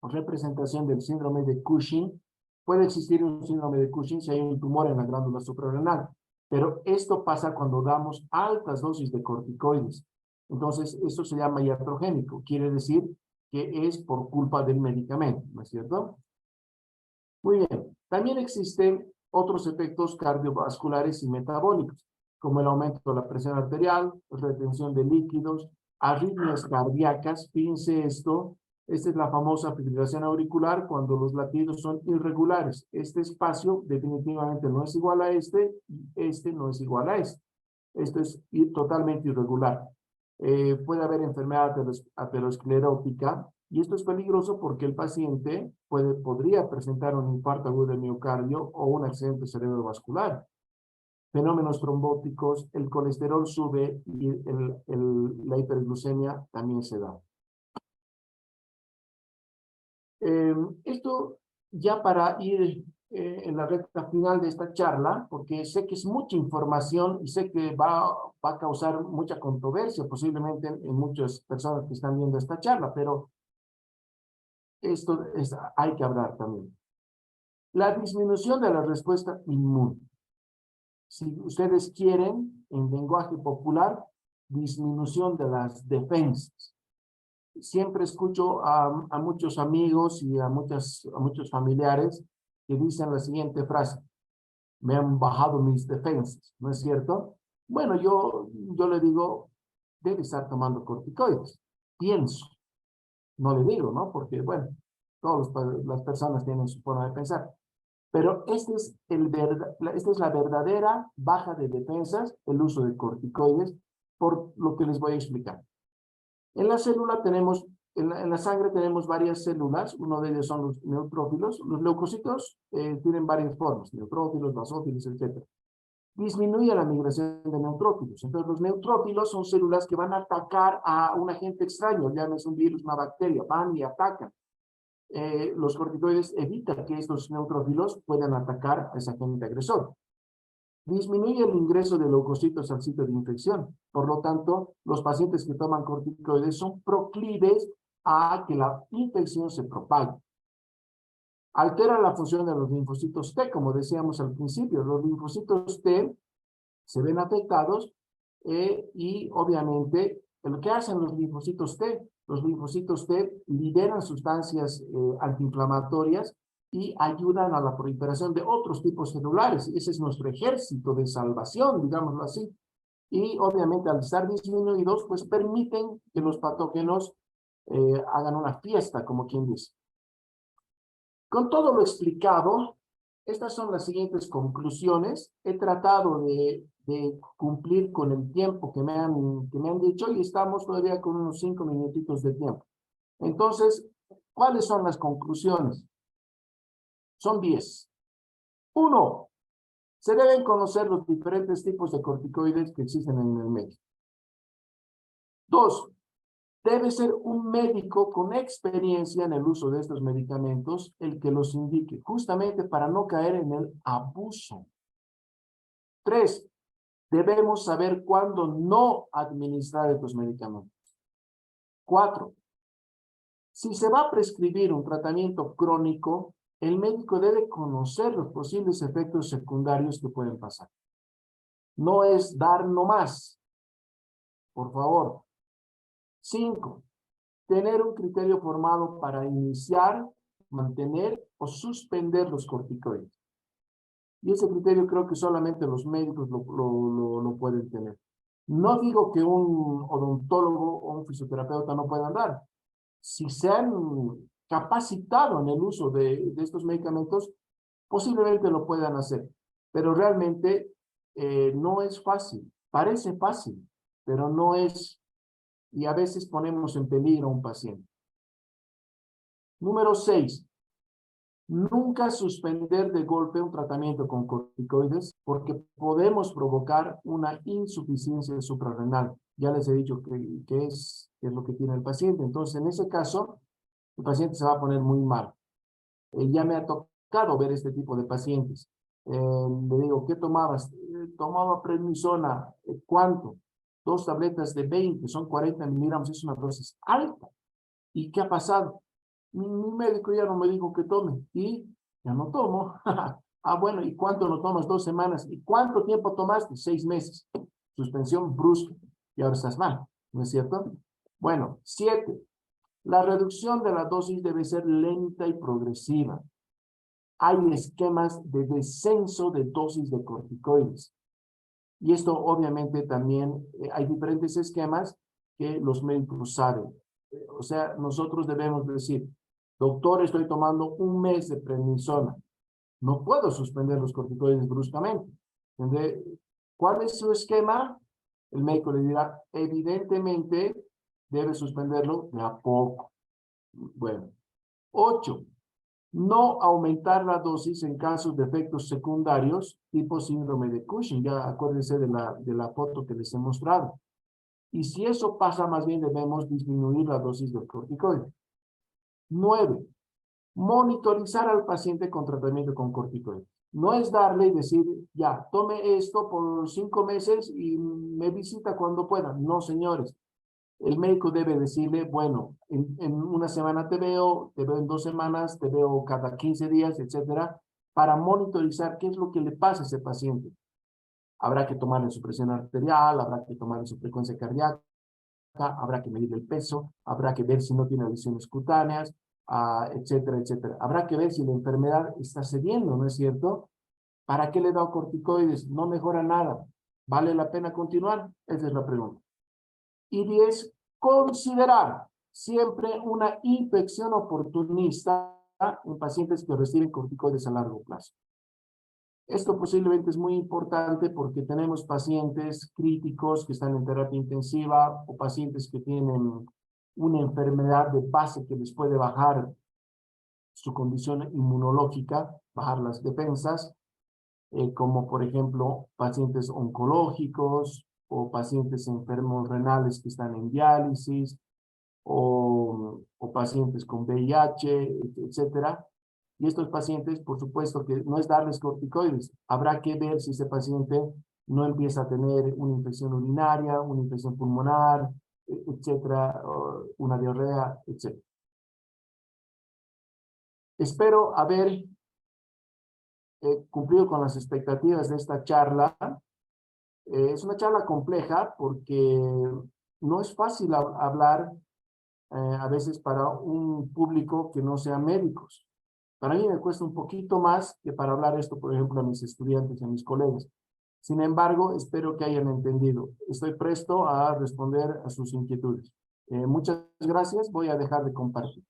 representación del síndrome de Cushing. Puede existir un síndrome de Cushing si hay un tumor en la glándula suprarrenal, pero esto pasa cuando damos altas dosis de corticoides. Entonces, esto se llama iatrogénico. Quiere decir que es por culpa del medicamento, ¿no es cierto? Muy bien. También existen otros efectos cardiovasculares y metabólicos, como el aumento de la presión arterial, retención de líquidos, arritmias cardíacas. Fíjense esto, esta es la famosa fibrilación auricular cuando los latidos son irregulares. Este espacio definitivamente no es igual a este no es igual a este. Esto es totalmente irregular. Puede haber enfermedad aterosclerótica, y esto es peligroso porque el paciente podría presentar un infarto agudo de miocardio o un accidente cerebrovascular. Fenómenos trombóticos, el colesterol sube y la hiperglucemia también se da. Esto ya para ir en la recta final de esta charla, porque sé que es mucha información y sé que va a causar mucha controversia posiblemente en muchas personas que están viendo esta charla, pero hay que hablar también. La disminución de la respuesta inmune. Si ustedes quieren, en lenguaje popular, disminución de las defensas. Siempre escucho a muchos amigos y a muchos familiares que dicen la siguiente frase: me han bajado mis defensas, ¿no es cierto? Bueno, yo le digo, debe estar tomando corticoides. Pienso, no le digo, ¿no? Porque, bueno, todas las personas tienen su forma de pensar. Pero esta es la verdadera baja de defensas, el uso de corticoides, por lo que les voy a explicar. En la célula tenemos, en la sangre tenemos varias células, uno de ellos son los neutrófilos. Los leucocitos tienen varias formas, neutrófilos, basófilos, etc. disminuye la migración de neutrófilos. Entonces, los neutrófilos son células que van a atacar a un agente extraño, llámese un virus, una bacteria, van y atacan. Los corticoides evitan que estos neutrófilos puedan atacar a ese agente agresor. Disminuye el ingreso de leucocitos al sitio de infección. Por lo tanto, los pacientes que toman corticoides son proclives a que la infección se propague. Altera la función de los linfocitos T, como decíamos al principio. Los linfocitos T se ven afectados y obviamente lo que hacen los linfocitos T liberan sustancias antiinflamatorias y ayudan a la proliferación de otros tipos celulares. Ese es nuestro ejército de salvación, digámoslo así. Y obviamente al estar disminuidos, pues permiten que los patógenos hagan una fiesta, como quien dice. Con todo lo explicado, estas son las siguientes conclusiones. He tratado de cumplir con el tiempo que me han dicho y estamos todavía con unos 5 minutitos de tiempo. Entonces, ¿cuáles son las conclusiones? Son 10. 1. Se deben conocer los diferentes tipos de corticoides que existen en el medio. 2. Debe ser un médico con experiencia en el uso de estos medicamentos el que los indique, justamente para no caer en el abuso. 3. Debemos saber cuándo no administrar estos medicamentos. 4. Si se va a prescribir un tratamiento crónico, el médico debe conocer los posibles efectos secundarios que pueden pasar. No es dar nomás, por favor. 5. Tener un criterio formado para iniciar, mantener o suspender los corticoides. Y ese criterio creo que solamente los médicos lo pueden tener. No digo que un odontólogo o un fisioterapeuta no puedan dar. Si se han capacitado en el uso de estos medicamentos, posiblemente lo puedan hacer. Pero realmente no es fácil. Parece fácil, pero no es. Y a veces ponemos en peligro a un paciente. Número 6. Nunca suspender de golpe un tratamiento con corticoides porque podemos provocar una insuficiencia suprarrenal. Ya les he dicho que es lo que tiene el paciente. Entonces, en ese caso, el paciente se va a poner muy mal. Ya me ha tocado ver este tipo de pacientes. Le digo, ¿qué tomabas? Tomaba prednisona. ¿Cuánto? 2 tabletas de 20, son 40 miligramos, es una dosis alta. ¿Y qué ha pasado? Mi médico ya no me dijo que tome y ya no tomo. Ah, bueno, ¿y cuánto lo tomas? 2 semanas. ¿Y cuánto tiempo tomaste? 6 meses. Suspensión brusca. Y ahora estás mal, ¿no es cierto? Bueno, 7. La reducción de la dosis debe ser lenta y progresiva. Hay esquemas de descenso de dosis de corticoides. Y esto obviamente también hay diferentes esquemas que los médicos saben. O sea, nosotros debemos decir, doctor, estoy tomando 1 mes de prednisona. No puedo suspender los corticoides bruscamente. ¿Entendés? ¿Cuál es su esquema? El médico le dirá, evidentemente, debe suspenderlo de a poco. Bueno. 8. No aumentar la dosis en casos de efectos secundarios, tipo síndrome de Cushing. Ya acuérdense de la foto que les he mostrado. Y si eso pasa, más bien debemos disminuir la dosis del corticoide. 9. Monitorizar al paciente con tratamiento con corticoides. No es darle y decir, ya, tome esto por 5 meses y me visita cuando pueda. No, señores. El médico debe decirle, bueno, en 1 semana te veo en 2 semanas, te veo cada 15 días, etcétera, para monitorizar qué es lo que le pasa a ese paciente. Habrá que tomarle su presión arterial, habrá que tomarle su frecuencia cardíaca, habrá que medir el peso, habrá que ver si no tiene lesiones cutáneas, etcétera, etcétera. Habrá que ver si la enfermedad está cediendo, ¿no es cierto? ¿Para qué le he dado corticoides? No mejora nada. ¿Vale la pena continuar? Esa es la pregunta. Y 10, considerar siempre una infección oportunista en pacientes que reciben corticoides a largo plazo. Esto posiblemente es muy importante porque tenemos pacientes críticos que están en terapia intensiva o pacientes que tienen una enfermedad de base que les puede bajar su condición inmunológica, bajar las defensas. como por ejemplo pacientes oncológicos o pacientes enfermos renales que están en diálisis o pacientes con VIH, etcétera. Y estos pacientes, por supuesto que no es darles corticoides. Habrá que ver si ese paciente no empieza a tener una infección urinaria, una infección pulmonar, etcétera, una diarrea, etcétera. Espero haber cumplido con las expectativas de esta charla. Es una charla compleja porque no es fácil hablar a veces para un público que no sea médicos. Para mí me cuesta un poquito más que para hablar esto, por ejemplo, a mis estudiantes y a mis colegas. Sin embargo, espero que hayan entendido. Estoy presto a responder a sus inquietudes. Muchas gracias. Voy a dejar de compartir.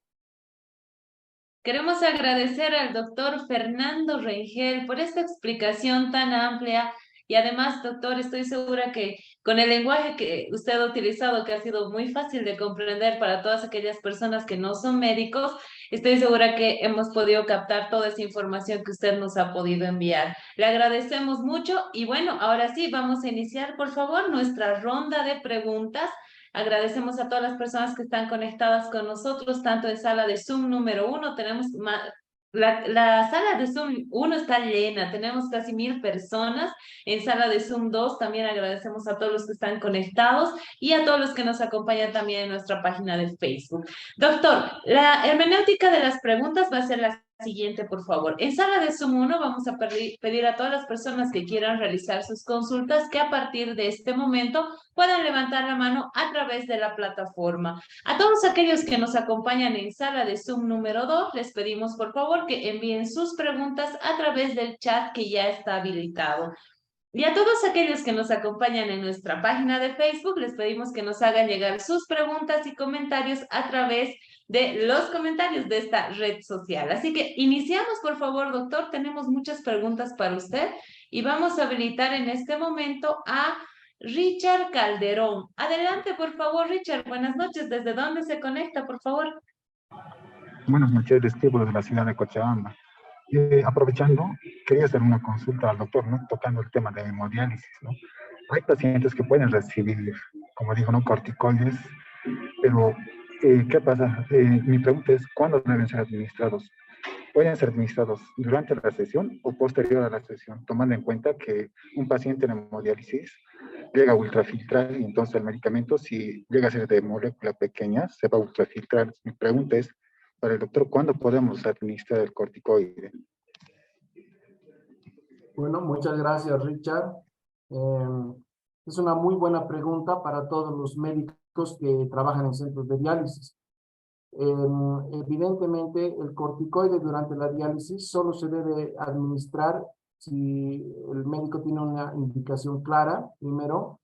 Queremos agradecer al doctor Fernando Rengel por esta explicación tan amplia y además, doctor, estoy segura que con el lenguaje que usted ha utilizado, que ha sido muy fácil de comprender para todas aquellas personas que no son médicos, estoy segura que hemos podido captar toda esa información que usted nos ha podido enviar. Le agradecemos mucho y bueno, ahora sí, vamos a iniciar, por favor, nuestra ronda de preguntas. Agradecemos a todas las personas que están conectadas con nosotros, tanto en sala de Zoom número 1, tenemos la sala de Zoom 1 está llena, tenemos casi 1000 personas. En sala de Zoom 2 también agradecemos a todos los que están conectados y a todos los que nos acompañan también en nuestra página de Facebook. Doctor, la hermenéutica de las preguntas va a ser la siguiente, por favor. En sala de Zoom 1 vamos a pedir a todas las personas que quieran realizar sus consultas que a partir de este momento puedan levantar la mano a través de la plataforma. A todos aquellos que nos acompañan en sala de Zoom número 2, les pedimos por favor que envíen sus preguntas a través del chat que ya está habilitado. Y a todos aquellos que nos acompañan en nuestra página de Facebook, les pedimos que nos hagan llegar sus preguntas y comentarios a través de los comentarios de esta red social. Así que iniciamos, por favor, doctor. Tenemos muchas preguntas para usted y vamos a habilitar en este momento a Richard Calderón. Adelante, por favor, Richard. Buenas noches. ¿Desde dónde se conecta, por favor? Buenas noches, vestíbulo de la ciudad de Cochabamba. Aprovechando, quería hacer una consulta al doctor, ¿no? Tocando el tema de hemodiálisis, ¿no? Hay pacientes que pueden recibir, como dijo, ¿no? Corticoides, pero ¿qué pasa? Mi pregunta es, ¿cuándo deben ser administrados? ¿Pueden ser administrados durante la sesión o posterior a la sesión? Tomando en cuenta que un paciente en hemodiálisis llega a ultrafiltrar y entonces el medicamento, si llega a ser de molécula pequeña, se va a ultrafiltrar. Mi pregunta es, para el doctor, ¿cuándo podemos administrar el corticoide? Bueno, muchas gracias, Richard. Es una muy buena pregunta para todos los médicos que trabajan en centros de diálisis. Evidentemente, el corticoide durante la diálisis solo se debe administrar si el médico tiene una indicación clara, primero,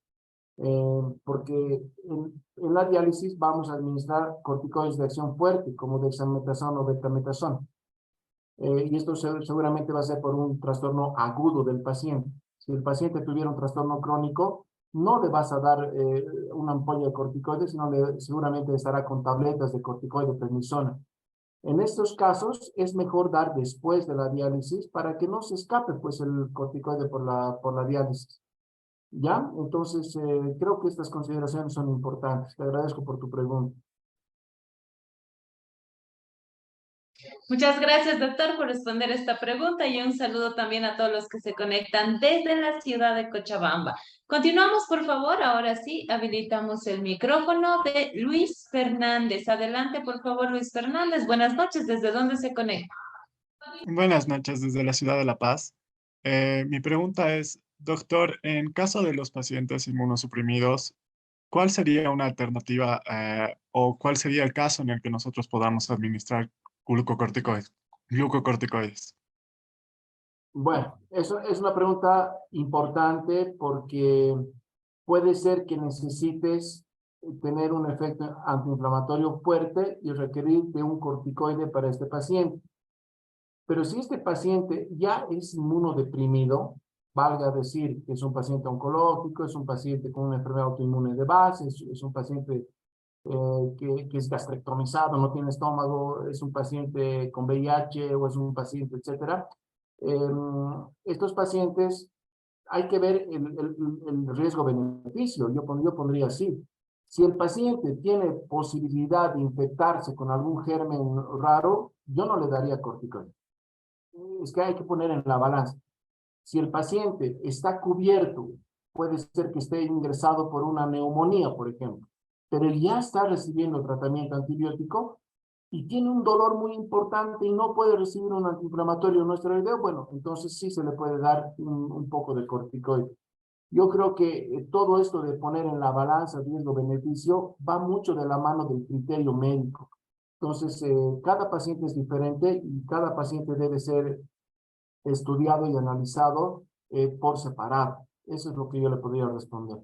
porque en la diálisis vamos a administrar corticoides de acción fuerte, como dexametasona o betametasona. Y esto seguramente va a ser por un trastorno agudo del paciente. Si el paciente tuviera un trastorno crónico, no le vas a dar una ampolla de corticoides, sino seguramente estará con tabletas de corticoide prednisona. En estos casos es mejor dar después de la diálisis para que no se escape pues el corticoide por la diálisis. ¿Ya? Entonces creo que estas consideraciones son importantes. Te agradezco por tu pregunta. Muchas gracias, doctor, por responder esta pregunta y un saludo también a todos los que se conectan desde la ciudad de Cochabamba. Continuamos, por favor. Ahora sí, habilitamos el micrófono de Luis Fernández. Adelante, por favor, Luis Fernández. Buenas noches. ¿Desde dónde se conecta? Buenas noches desde la ciudad de La Paz. Mi pregunta es, doctor, en caso de los pacientes inmunosuprimidos, ¿cuál sería una alternativa o cuál sería el caso en el que nosotros podamos administrar glucocorticoides? Bueno, eso es una pregunta importante porque puede ser que necesites tener un efecto antiinflamatorio fuerte y requerir de un corticoide para este paciente. Pero si este paciente ya es inmunodeprimido, valga decir que es un paciente oncológico, es un paciente con una enfermedad autoinmune de base, es un paciente que es gastrectomizado, no tiene estómago, es un paciente con VIH o es un paciente, etcétera, Estos pacientes hay que ver el riesgo-beneficio. Yo pondría así. Si el paciente tiene posibilidad de infectarse con algún germen raro, yo no le daría corticoides. Es que hay que poner en la balanza. Si el paciente está cubierto, puede ser que esté ingresado por una neumonía, por ejemplo, pero él ya está recibiendo tratamiento antibiótico y tiene un dolor muy importante y no puede recibir un antiinflamatorio no esteroideo, bueno, entonces sí se le puede dar un poco de corticoide. Yo creo que todo esto de poner en la balanza riesgo-beneficio va mucho de la mano del criterio médico. Entonces, cada paciente es diferente y cada paciente debe ser estudiado y analizado por separado. Eso es lo que yo le podría responder.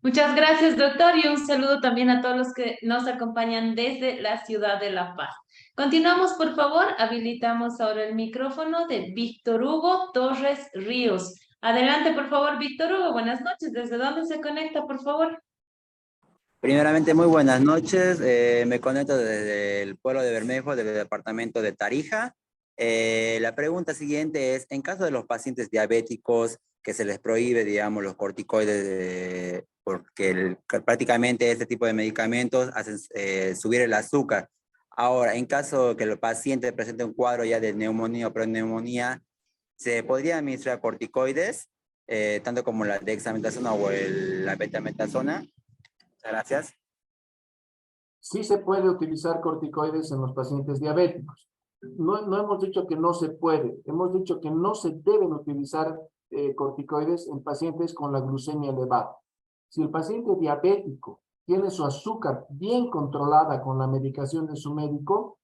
Muchas gracias, doctor, y un saludo también a todos los que nos acompañan desde la ciudad de La Paz. Continuamos, por favor. Habilitamos ahora el micrófono de Víctor Hugo Torres Ríos. Adelante, por favor, Víctor Hugo. Buenas noches. ¿Desde dónde se conecta, por favor? Primeramente, muy buenas noches. Me conecto desde el pueblo de Bermejo, del departamento de Tarija. La pregunta siguiente es, en caso de los pacientes diabéticos que se les prohíbe, digamos, los corticoides, porque prácticamente este tipo de medicamentos hacen subir el azúcar. Ahora, en caso que el paciente presente un cuadro ya de neumonía o proneumonía, ¿se podría administrar corticoides, tanto como la dexametasona o la betametasona? Gracias. Sí se puede utilizar corticoides en los pacientes diabéticos. No hemos dicho que no se puede, hemos dicho que no se deben utilizar corticoides en pacientes con la glucemia elevada. Si el paciente diabético tiene su azúcar bien controlada con la medicación de su médico,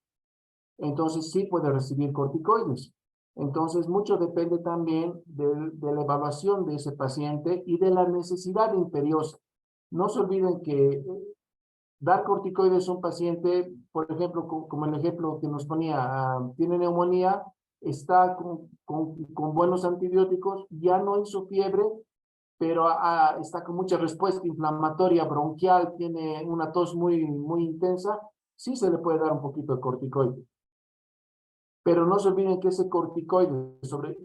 entonces sí puede recibir corticoides. Entonces, mucho depende también de la evaluación de ese paciente y de la necesidad imperiosa. No se olviden que dar corticoides a un paciente, por ejemplo, como el ejemplo que nos ponía, tiene neumonía, está con buenos antibióticos, ya no hizo fiebre, pero está con mucha respuesta inflamatoria bronquial, tiene una tos muy intensa, sí se le puede dar un poquito de corticoide. Pero no se olviden que ese corticoide,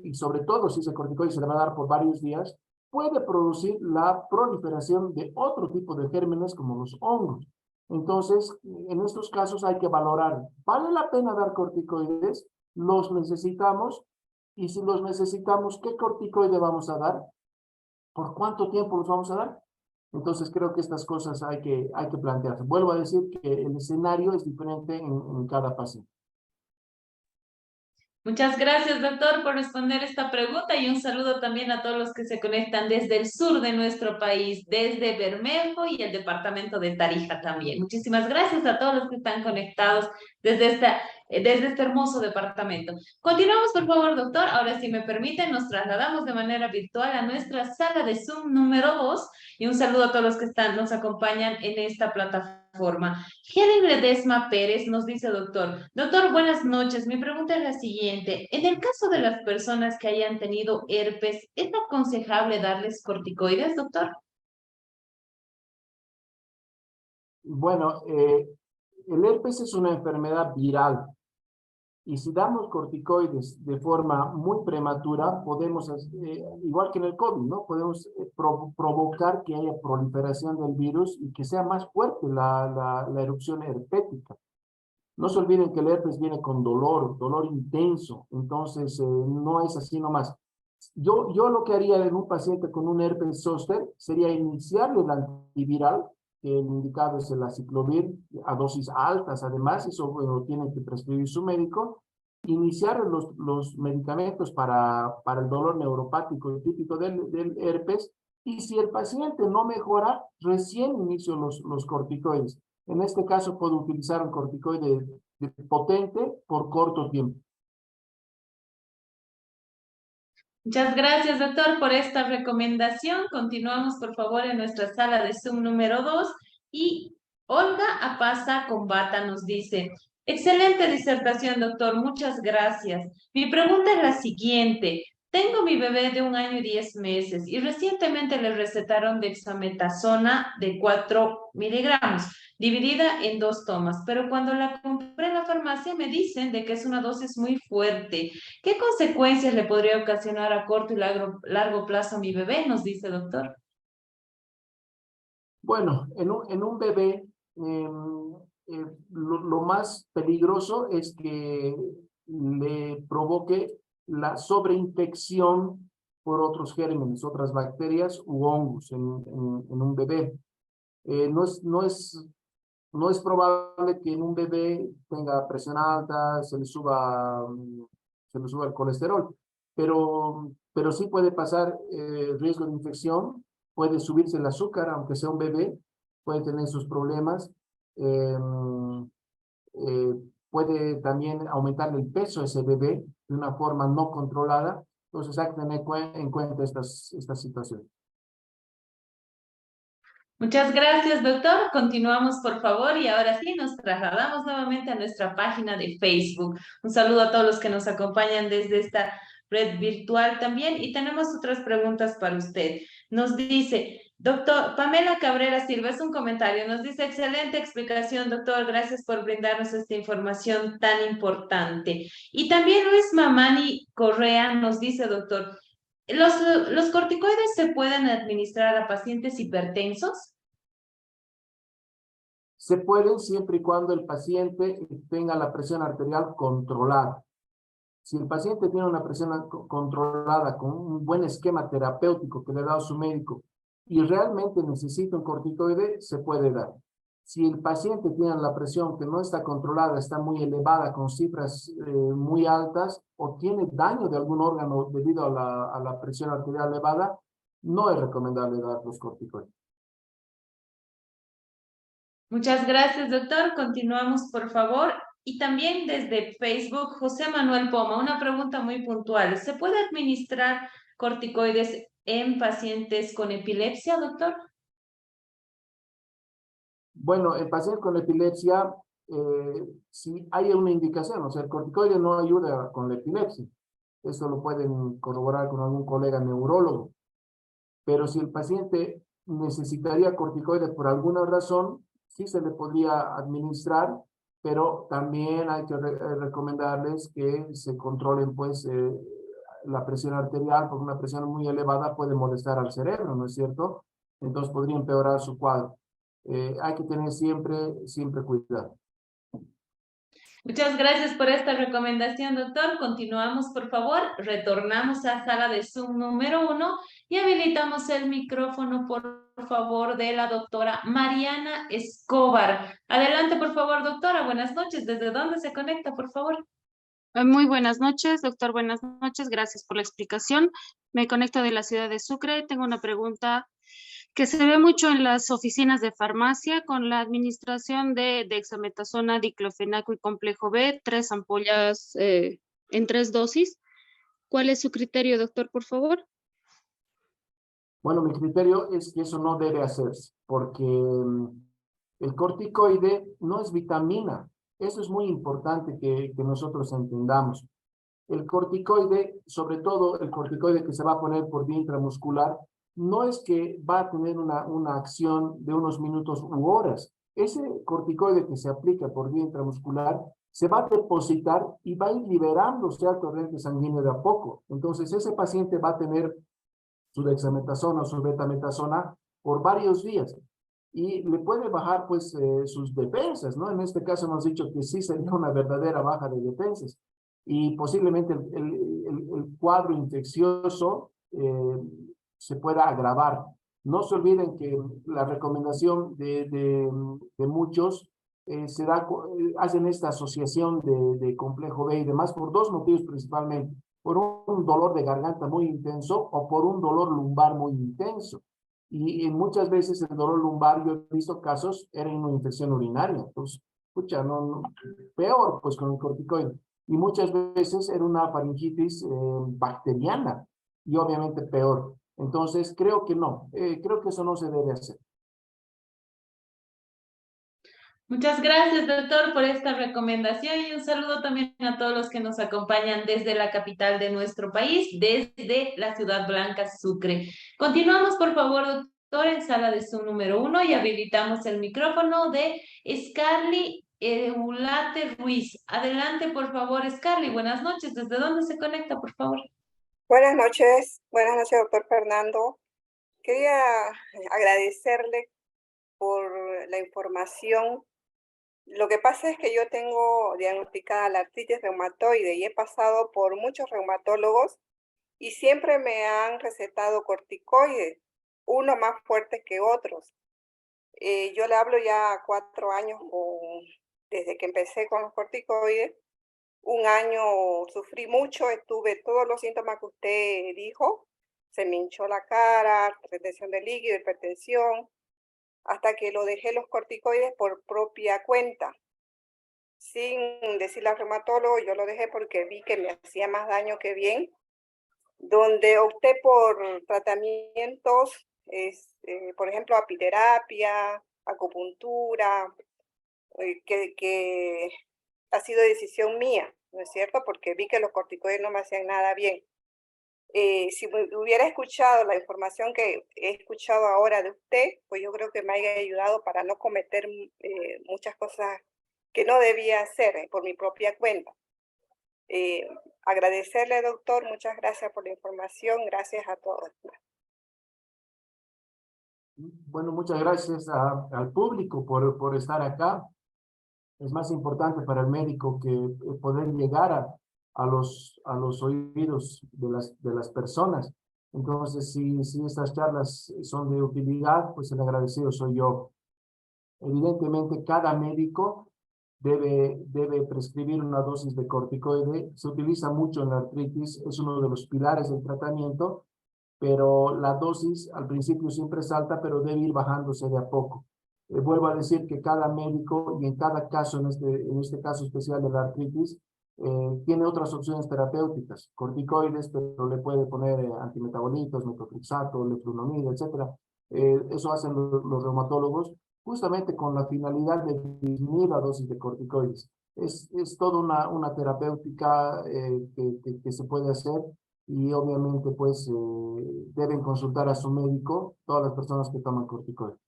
y sobre todo si ese corticoide se le va a dar por varios días, puede producir la proliferación de otro tipo de gérmenes como los hongos. Entonces, en estos casos hay que valorar, ¿vale la pena dar corticoides? ¿Los necesitamos? Y si los necesitamos, ¿qué corticoide vamos a dar? ¿Por cuánto tiempo los vamos a dar? Entonces, creo que estas cosas hay que plantearse. Vuelvo a decir que el escenario es diferente en cada paciente. Muchas gracias, doctor, por responder esta pregunta y un saludo también a todos los que se conectan desde el sur de nuestro país, desde Bermejo y el departamento de Tarija también. Muchísimas gracias a todos los que están conectados desde este hermoso departamento. Continuamos, por favor, doctor. Ahora, si me permiten, nos trasladamos de manera virtual a nuestra sala de Zoom número 2 y un saludo a todos los que nos acompañan en esta plataforma. Helen Ledesma Pérez nos dice, doctor, buenas noches. Mi pregunta es la siguiente. En el caso de las personas que hayan tenido herpes, ¿es aconsejable darles corticoides, doctor? Bueno, el herpes es una enfermedad viral y si damos corticoides de forma muy prematura, podemos, igual que en el COVID, ¿no? Podemos provocar que haya proliferación del virus y que sea más fuerte la erupción herpética. No se olviden que el herpes viene con dolor intenso, entonces no es así nomás. Yo lo que haría en un paciente con un herpes zóster sería iniciarle el antiviral, que el indicado es el aciclovir, a dosis altas además, eso bueno, tiene que prescribir su médico, iniciar los medicamentos para el dolor neuropático típico del herpes, y si el paciente no mejora, recién inicio los corticoides. En este caso puedo utilizar un corticoide potente por corto tiempo. Muchas gracias, doctor, por esta recomendación. Continuamos, por favor, en nuestra sala de Zoom número 2 y Olga Apaza Combata nos dice, excelente disertación, doctor, muchas gracias. Mi pregunta es la siguiente. Tengo mi bebé de 1 año y 10 meses y recientemente le recetaron dexametasona de 4 miligramos, dividida en 2 tomas, pero cuando la compré en la farmacia me dicen de que es una dosis muy fuerte. ¿Qué consecuencias le podría ocasionar a corto y largo plazo a mi bebé? Nos dice doctor. Bueno, en un bebé, lo más peligroso es que le provoque la sobreinfección por otros gérmenes, otras bacterias u hongos en un bebé. No es probable que en un bebé tenga presión alta, se le suba el colesterol, pero sí puede pasar riesgo de infección, puede subirse el azúcar, aunque sea un bebé, puede tener sus problemas, eh, eh, puede también aumentar el peso de ese bebé de una forma no controlada. Entonces hay que tener en cuenta estas situaciones. Muchas gracias, doctor. Continuamos, por favor, y ahora sí nos trasladamos nuevamente a nuestra página de Facebook. Un saludo a todos los que nos acompañan desde esta red virtual también. Y tenemos otras preguntas para usted. Nos dice, doctor Pamela Cabrera Silva, es un comentario. Nos dice, excelente explicación, doctor. Gracias por brindarnos esta información tan importante. Y también Luis Mamani Correa nos dice, doctor, ¿los, los corticoides se pueden administrar a pacientes hipertensos? Se pueden siempre y cuando el paciente tenga la presión arterial controlada. Si el paciente tiene una presión controlada con un buen esquema terapéutico que le ha dado su médico y realmente necesita un corticoide, se puede dar. Si el paciente tiene la presión que no está controlada, está muy elevada con cifras muy altas o tiene daño de algún órgano debido a la presión arterial elevada, no es recomendable dar los corticoides. Muchas gracias, doctor. Continuamos, por favor. Y también desde Facebook, José Manuel Poma, una pregunta muy puntual. ¿Se puede administrar corticoides en pacientes con epilepsia, doctor? Bueno, el paciente con epilepsia, si hay una indicación, o sea, el corticoide no ayuda con la epilepsia. Eso lo pueden corroborar con algún colega neurólogo. Pero si el paciente necesitaría corticoide por alguna razón, sí se le podría administrar, pero también hay que recomendarles que se controlen, pues, la presión arterial, porque una presión muy elevada puede molestar al cerebro, ¿no es cierto? Entonces podría empeorar su cuadro. Hay que tener siempre cuidado. Muchas gracias por esta recomendación, doctor. Continuamos, por favor. Retornamos a sala de Zoom número 1 y habilitamos el micrófono, por favor, de la doctora Mariana Escobar. Adelante, por favor, doctora. Buenas noches. ¿Desde dónde se conecta, por favor? Muy buenas noches, doctor. Buenas noches. Gracias por la explicación. Me conecto de la ciudad de Sucre. Tengo una pregunta que se ve mucho en las oficinas de farmacia con la administración de dexametasona, diclofenaco y complejo B, 3 ampollas en 3 dosis. ¿Cuál es su criterio, doctor, por favor? Bueno, mi criterio es que eso no debe hacerse, porque el corticoide no es vitamina. Eso es muy importante que nosotros entendamos. El corticoide, sobre todo el corticoide que se va a poner por vía intramuscular, no es que va a tener una acción de unos minutos u horas. Ese corticoide que se aplica por vía intramuscular se va a depositar y va a ir liberándose al torrente sanguíneo de a poco. Entonces, ese paciente va a tener su dexametasona o su betametasona por varios días y le puede bajar pues sus defensas, ¿no? En este caso hemos dicho que sí sería una verdadera baja de defensas y posiblemente el cuadro infeccioso se pueda agravar. No se olviden que la recomendación de muchos hacen esta asociación de complejo B y demás por dos motivos principalmente, por un dolor de garganta muy intenso o por un dolor lumbar muy intenso. Y muchas veces el dolor lumbar, yo he visto casos, era una infección urinaria. Entonces, escucha, peor pues con el corticoide. Y muchas veces era una faringitis bacteriana y obviamente peor. Entonces, creo que no, creo que eso no se debe hacer. Muchas gracias, doctor, por esta recomendación y un saludo también a todos los que nos acompañan desde la capital de nuestro país, desde la Ciudad Blanca, Sucre. Continuamos, por favor, doctor, en sala de Zoom número 1 y habilitamos el micrófono de Scarly Eulate Ruiz. Adelante, por favor, Scarly. Buenas noches. ¿Desde dónde se conecta, por favor? Buenas noches, doctor Fernando. Quería agradecerle por la información. Lo que pasa es que yo tengo diagnosticada la artritis reumatoide y he pasado por muchos reumatólogos y siempre me han recetado corticoides, uno más fuerte que otros. Yo le hablo ya 4 años desde que empecé con los corticoides. Un año sufrí mucho, estuve todos los síntomas que usted dijo, se me hinchó la cara, retención de líquido, hipertensión, hasta que lo dejé los corticoides por propia cuenta. Sin decirle al reumatólogo, yo lo dejé porque vi que me hacía más daño que bien, donde opté por tratamientos, por ejemplo, apiterapia, acupuntura, que ha sido decisión mía, ¿no es cierto? Porque vi que los corticoides no me hacían nada bien. Si hubiera escuchado la información que he escuchado ahora de usted, pues yo creo que me haya ayudado para no cometer muchas cosas que no debía hacer por mi propia cuenta. Agradecerle, doctor, muchas gracias por la información, gracias a todos. Bueno, muchas gracias al público por estar acá. Es más importante para el médico que poder llegar a los oídos de las personas. Entonces, si estas charlas son de utilidad, pues el agradecido soy yo. Evidentemente, cada médico debe prescribir una dosis de corticoide. Se utiliza mucho en la artritis, es uno de los pilares del tratamiento, pero la dosis al principio siempre es alta, pero debe ir bajándose de a poco. Vuelvo a decir que cada médico y en cada caso, en este caso especial de la artritis, tiene otras opciones terapéuticas, corticoides, pero le puede poner antimetabolitos, metotrexato, leflunomida, etc. Eso hacen los reumatólogos justamente con la finalidad de disminuir la dosis de corticoides. Es toda una terapéutica que se puede hacer y obviamente pues deben consultar a su médico todas las personas que toman corticoides.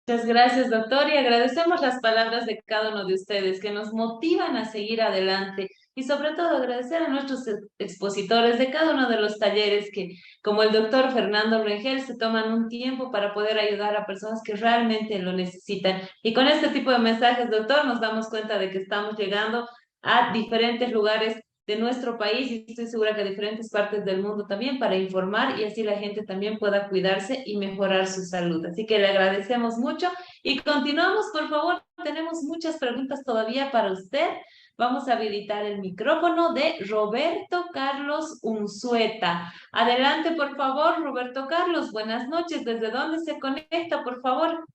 Muchas gracias, doctor, y agradecemos las palabras de cada uno de ustedes que nos motivan a seguir adelante y sobre todo agradecer a nuestros expositores de cada uno de los talleres que, como el doctor Fernando Rengel, se toman un tiempo para poder ayudar a personas que realmente lo necesitan. Y con este tipo de mensajes, doctor, nos damos cuenta de que estamos llegando a diferentes lugares de nuestro país y estoy segura que a diferentes partes del mundo también para informar y así la gente también pueda cuidarse y mejorar su salud. Así que le agradecemos mucho y continuamos, por favor. Tenemos muchas preguntas todavía para usted. Vamos a habilitar el micrófono de Roberto Carlos Unzueta. Adelante, por favor, Roberto Carlos. Buenas noches. ¿Desde dónde se conecta, por favor?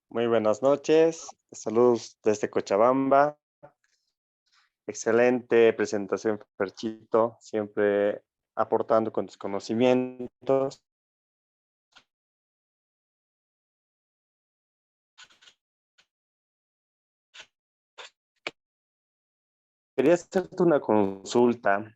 Muy buenas noches, saludos desde Cochabamba. Excelente presentación, Ferchito, siempre aportando con tus conocimientos. Quería hacerte una consulta.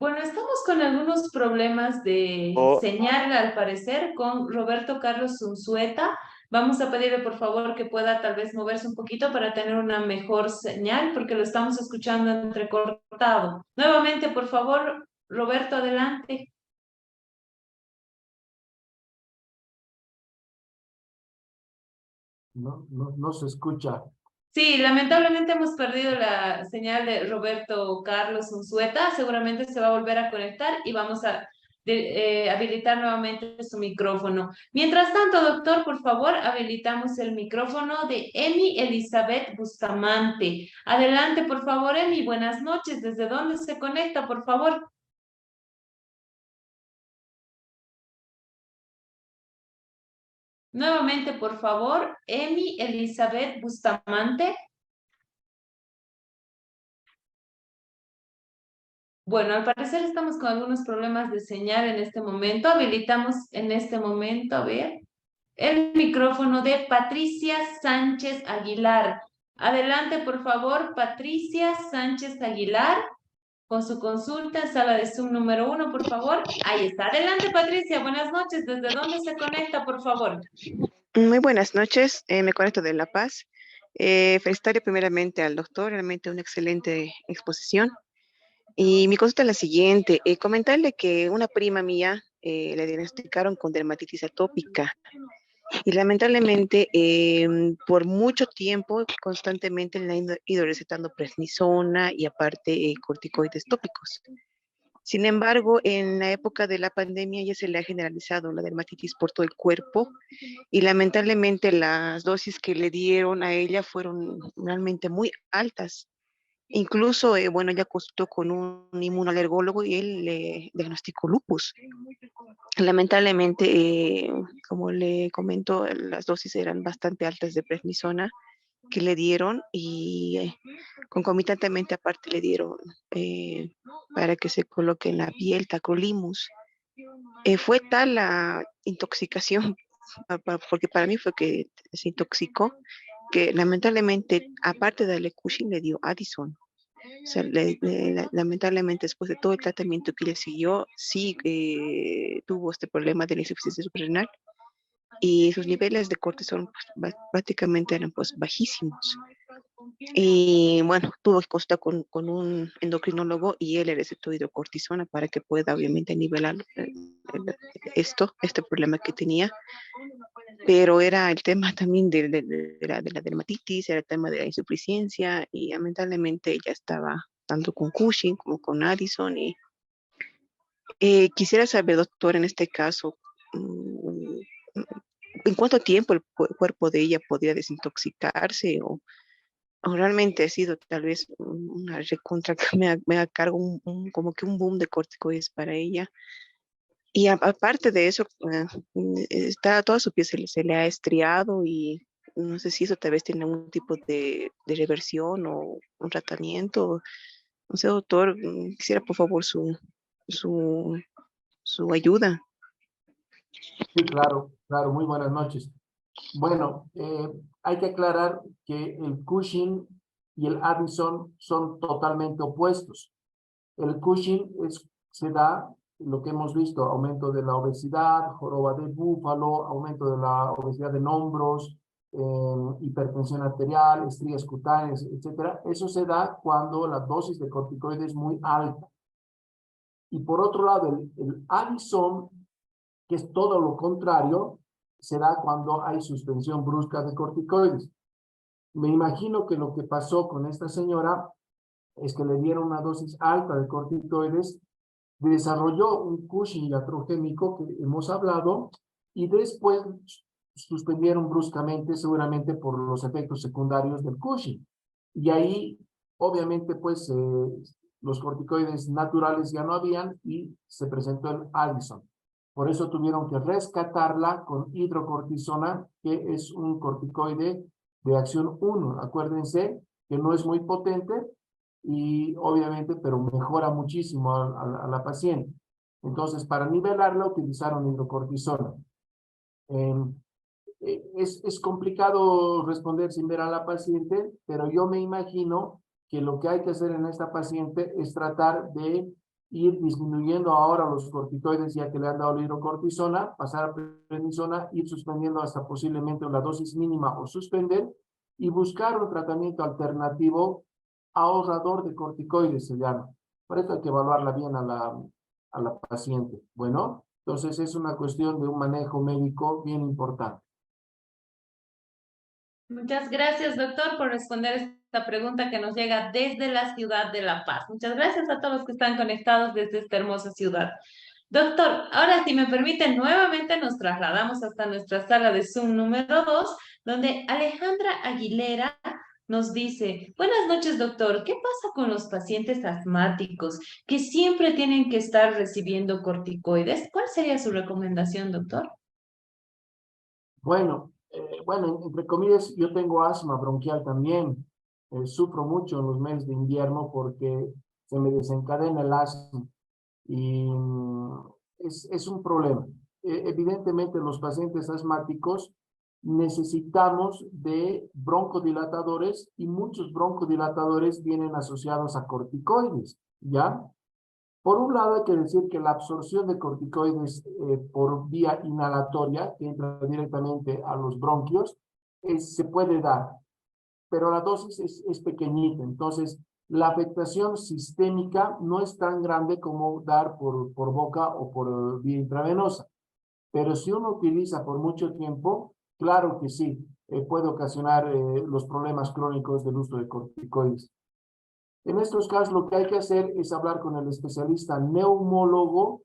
Bueno, estamos con algunos problemas de señal, al parecer, con Roberto Carlos Unzueta. Vamos a pedirle, por favor, que pueda tal vez moverse un poquito para tener una mejor señal, porque lo estamos escuchando entrecortado. Nuevamente, por favor, Roberto, adelante. No se escucha. Sí, lamentablemente hemos perdido la señal de Roberto Carlos Unzueta. Seguramente se va a volver a conectar y vamos a habilitar nuevamente su micrófono. Mientras tanto, doctor, por favor, habilitamos el micrófono de Emi Elizabeth Bustamante. Adelante, por favor, Emi. Buenas noches. ¿Desde dónde se conecta, por favor? Nuevamente, por favor, Emi Elizabeth Bustamante. Bueno, al parecer estamos con algunos problemas de señal en este momento. Habilitamos en este momento, a ver, el micrófono de Patricia Sánchez Aguilar. Adelante, por favor, Patricia Sánchez Aguilar, con su consulta, sala de Zoom número 1, por favor. Ahí está. Adelante, Patricia. Buenas noches. ¿Desde dónde se conecta, por favor? Muy buenas noches, me conecto de La Paz. Felicitarle primeramente al doctor, realmente una excelente exposición. Y mi consulta es la siguiente, comentarle que una prima mía le diagnosticaron con dermatitis atópica y lamentablemente por mucho tiempo constantemente le han ido recetando prednisona y aparte corticoides tópicos. Sin embargo, en la época de la pandemia ya se le ha generalizado la dermatitis por todo el cuerpo y lamentablemente las dosis que le dieron a ella fueron realmente muy altas. Incluso, bueno, ella consultó con un inmunoalergólogo y él le diagnosticó lupus. Lamentablemente, como le comento, las dosis eran bastante altas de prednisona que le dieron y concomitantemente aparte le dieron para que se coloque en la piel tacrolimus. Fue tal la intoxicación, porque para mí fue que se intoxicó, que lamentablemente, aparte de darle Cushing, le dio Addison. O sea, lamentablemente, después de todo el tratamiento que le siguió, sí tuvo este problema de la insuficiencia suprarrenal y sus niveles de cortisol pues, prácticamente eran pues bajísimos. Y bueno, tuvo que consultar con un endocrinólogo y él le recetó hidrocortisona para que pueda obviamente nivelar este problema que tenía. Pero era el tema también de la dermatitis, era el tema de la insuficiencia y lamentablemente ella estaba tanto con Cushing como con Addison. Y quisiera saber, doctor, en este caso, ¿en cuánto tiempo el cuerpo de ella podría desintoxicarse o realmente ha sido tal vez una recontra que me haga cargo como que un boom de corticoides para ella? Y aparte de eso, toda su piel se le ha estriado y no sé si eso tal vez tiene algún tipo de reversión o un tratamiento. No sé, doctor, quisiera por favor su, su ayuda. Sí, claro, claro, muy buenas noches. Bueno, hay que aclarar que el Cushing y el Addison son totalmente opuestos. El Cushing se da lo que hemos visto, aumento de la obesidad, joroba de búfalo, aumento de la obesidad en hombros, hipertensión arterial, estrías cutáneas, etcétera. Eso se da cuando la dosis de corticoides es muy alta. Y por otro lado, el Addison, que es todo lo contrario, se da cuando hay suspensión brusca de corticoides. Me imagino que lo que pasó con esta señora es que le dieron una dosis alta de corticoides, desarrolló un Cushing iatrogénico que hemos hablado y después suspendieron bruscamente, seguramente por los efectos secundarios del Cushing. Y ahí, obviamente, pues los corticoides naturales ya no habían y se presentó el Addison. Por eso tuvieron que rescatarla con hidrocortisona, que es un corticoide de acción 1. Acuérdense que no es muy potente y obviamente, pero mejora muchísimo a la paciente. Entonces, para nivelarla utilizaron hidrocortisona. Es complicado responder sin ver a la paciente, pero yo me imagino que lo que hay que hacer en esta paciente es tratar de ir disminuyendo ahora los corticoides ya que le han dado la hidrocortisona, pasar a prednisona, ir suspendiendo hasta posiblemente la dosis mínima o suspender y buscar un tratamiento alternativo ahorrador de corticoides, se llama. Por eso hay que evaluarla bien a la paciente. Bueno, entonces es una cuestión de un manejo médico bien importante. Muchas gracias, doctor, por responder esta pregunta que nos llega desde la ciudad de La Paz. Muchas gracias a todos los que están conectados desde esta hermosa ciudad. Doctor, ahora si me permiten, nuevamente nos trasladamos hasta nuestra sala de Zoom número 2, donde Alejandra Aguilera nos dice, buenas noches, doctor, ¿qué pasa con los pacientes asmáticos que siempre tienen que estar recibiendo corticoides? ¿Cuál sería su recomendación, doctor? Bueno, entre comillas, yo tengo asma bronquial también. Sufro mucho en los meses de invierno porque se me desencadena el asma y es un problema. Evidentemente, los pacientes asmáticos necesitamos de broncodilatadores y muchos broncodilatadores vienen asociados a corticoides, ¿ya? Por un lado, hay que decir que la absorción de corticoides por vía inhalatoria, que entra directamente a los bronquios, se puede dar, pero la dosis es pequeñita. Entonces, la afectación sistémica no es tan grande como dar por boca o por vía intravenosa. Pero si uno utiliza por mucho tiempo, claro que sí, puede ocasionar los problemas crónicos del uso de corticoides. En estos casos, lo que hay que hacer es hablar con el especialista neumólogo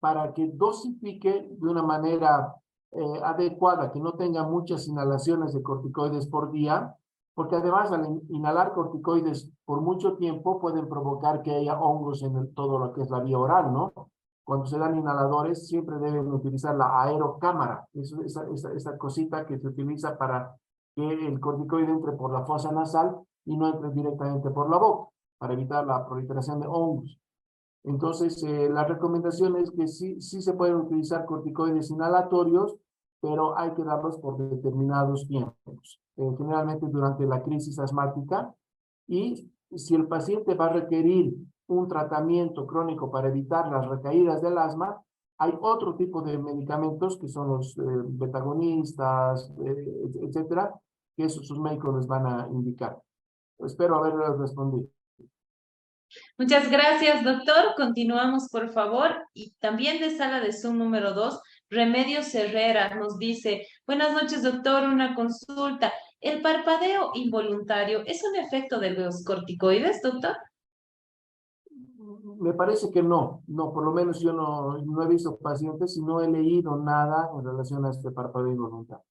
para que dosifique de una manera adecuada, que no tenga muchas inhalaciones de corticoides por día, porque además al inhalar corticoides por mucho tiempo pueden provocar que haya hongos en todo lo que es la vía oral, ¿no? Cuando se dan inhaladores siempre deben utilizar la aerocámara, esa cosita que se utiliza para que el corticoide entre por la fosa nasal y no entre directamente por la boca, para evitar la proliferación de hongos. Entonces, la recomendación es que sí se pueden utilizar corticoides inhalatorios, pero hay que darlos por determinados tiempos, generalmente durante la crisis asmática. Y si el paciente va a requerir un tratamiento crónico para evitar las recaídas del asma, hay otro tipo de medicamentos que son los betagonistas, etcétera, que esos sus médicos les van a indicar. Espero haberles respondido. Muchas gracias, doctor. Continuamos, por favor. Y también de sala de Zoom número 2, Remedios Herrera nos dice, buenas noches, doctor, una consulta. ¿El parpadeo involuntario es un efecto de los corticoides, doctor? Me parece que no, por lo menos yo no he visto pacientes y no he leído nada en relación a este parpadeo involuntario.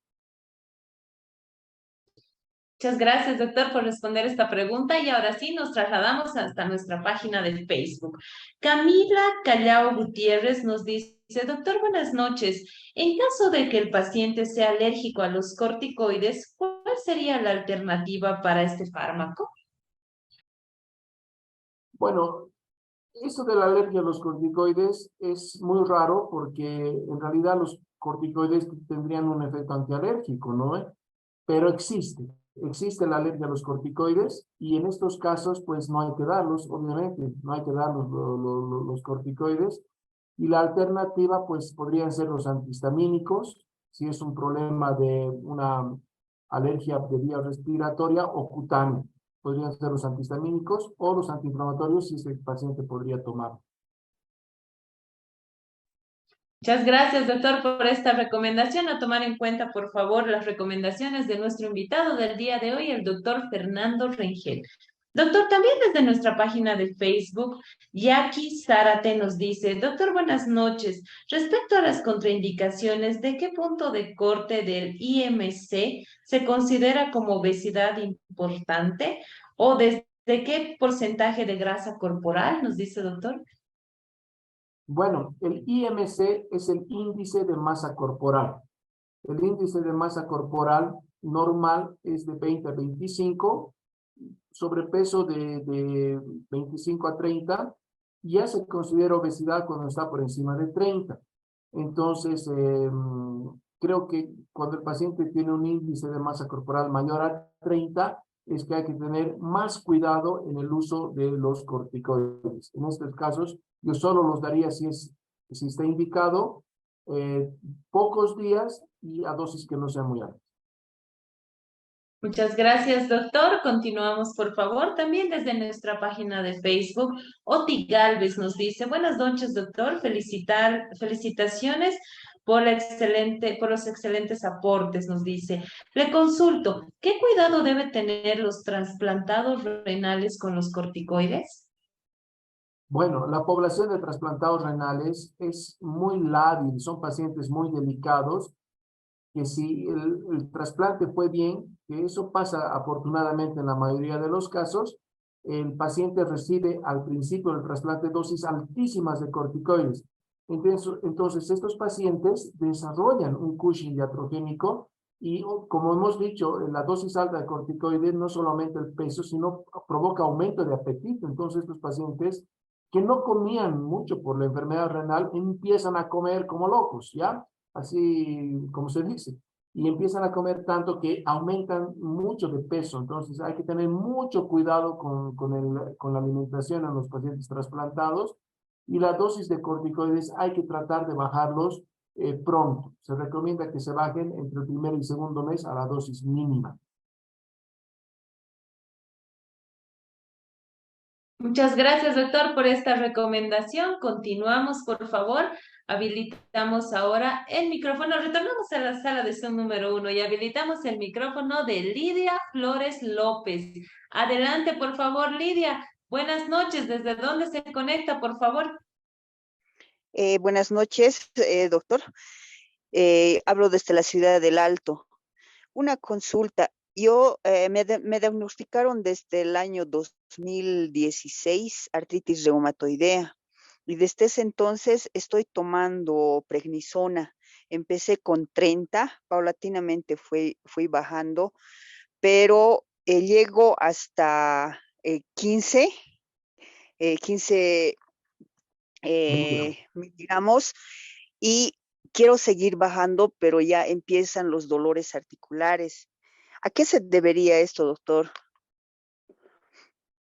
Muchas gracias, doctor, por responder esta pregunta. Y ahora sí, nos trasladamos hasta nuestra página de Facebook. Camila Callao Gutiérrez nos dice, doctor, buenas noches. En caso de que el paciente sea alérgico a los corticoides, ¿cuál sería la alternativa para este fármaco? Bueno, esto de la alergia a los corticoides es muy raro porque en realidad los corticoides tendrían un efecto antialérgico, ¿no? Pero existe la alergia a los corticoides y en estos casos pues no hay que darlos, obviamente, no hay que dar los corticoides y la alternativa pues podrían ser los antihistamínicos, si es un problema de una alergia de vía respiratoria o cutánea. Podrían ser los antihistamínicos o los antiinflamatorios si este paciente podría tomar. Muchas gracias, doctor, por esta recomendación. A tomar en cuenta, por favor, las recomendaciones de nuestro invitado del día de hoy, el doctor Fernando Rengel. Doctor, también desde nuestra página de Facebook, Jackie Zárate nos dice, doctor, buenas noches. Respecto a las contraindicaciones, ¿de qué punto de corte del IMC se considera como obesidad importante? ¿O desde qué porcentaje de grasa corporal, nos dice, doctor? Bueno, el IMC es el índice de masa corporal. El índice de masa corporal normal es de 20 a 25, sobrepeso de 25 a 30, ya se considera obesidad cuando está por encima de 30. Entonces, creo que cuando el paciente tiene un índice de masa corporal mayor a 30, es que hay que tener más cuidado en el uso de los corticoides. En estos casos, yo solo los daría si está indicado, pocos días y a dosis que no sean muy altas. Muchas gracias, doctor. Continuamos, por favor. También desde nuestra página de Facebook, Oti Galvez nos dice, buenas noches, doctor. Felicitaciones por los excelentes aportes, nos dice. Le consulto, ¿qué cuidado debe tener los trasplantados renales con los corticoides? Bueno, la población de trasplantados renales es muy lábil, son pacientes muy delicados, que si el trasplante fue bien, que eso pasa afortunadamente en la mayoría de los casos, el paciente recibe al principio del trasplante dosis altísimas de corticoides. Entonces estos pacientes desarrollan un Cushing iatrogénico y, como hemos dicho, la dosis alta de corticoides no solo aumenta el peso, sino provoca aumento de apetito. Entonces estos pacientes que no comían mucho por la enfermedad renal empiezan a comer como locos, ¿ya? Así como se dice. Y empiezan a comer tanto que aumentan mucho de peso. Entonces hay que tener mucho cuidado con la alimentación en los pacientes trasplantados. Y la dosis de corticoides hay que tratar de bajarlos pronto. Se recomienda que se bajen entre el primer y segundo mes a la dosis mínima. Muchas gracias, doctor, por esta recomendación. Continuamos, por favor. Habilitamos ahora el micrófono. Retornamos a la sala de Zoom número 1 y habilitamos el micrófono de Lidia Flores López. Adelante, por favor, Lidia. Buenas noches. ¿Desde dónde se conecta, por favor? Buenas noches, doctor. Hablo desde la ciudad del Alto. Una consulta. Yo me diagnosticaron desde el año 2016 artritis reumatoidea y desde ese entonces estoy tomando prednisona. Empecé con 30, paulatinamente fui bajando, pero llego hasta 15 miligramos y quiero seguir bajando, pero ya empiezan los dolores articulares. ¿A qué se debería esto, doctor?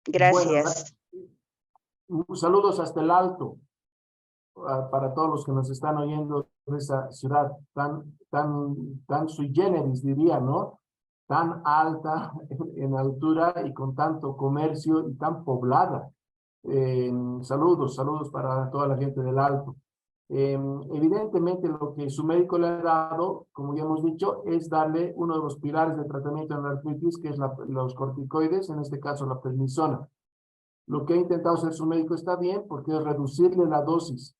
Gracias. Bueno, saludos hasta el Alto para todos los que nos están oyendo de esa ciudad tan sui generis, diría, ¿no? Tan alta en altura y con tanto comercio y tan poblada. Saludos para toda la gente del Alto. Evidentemente lo que su médico le ha dado, como ya hemos dicho, es darle uno de los pilares de tratamiento en la artritis, que es los corticoides, en este caso la prednisona. Lo que ha intentado hacer su médico está bien porque es reducirle la dosis,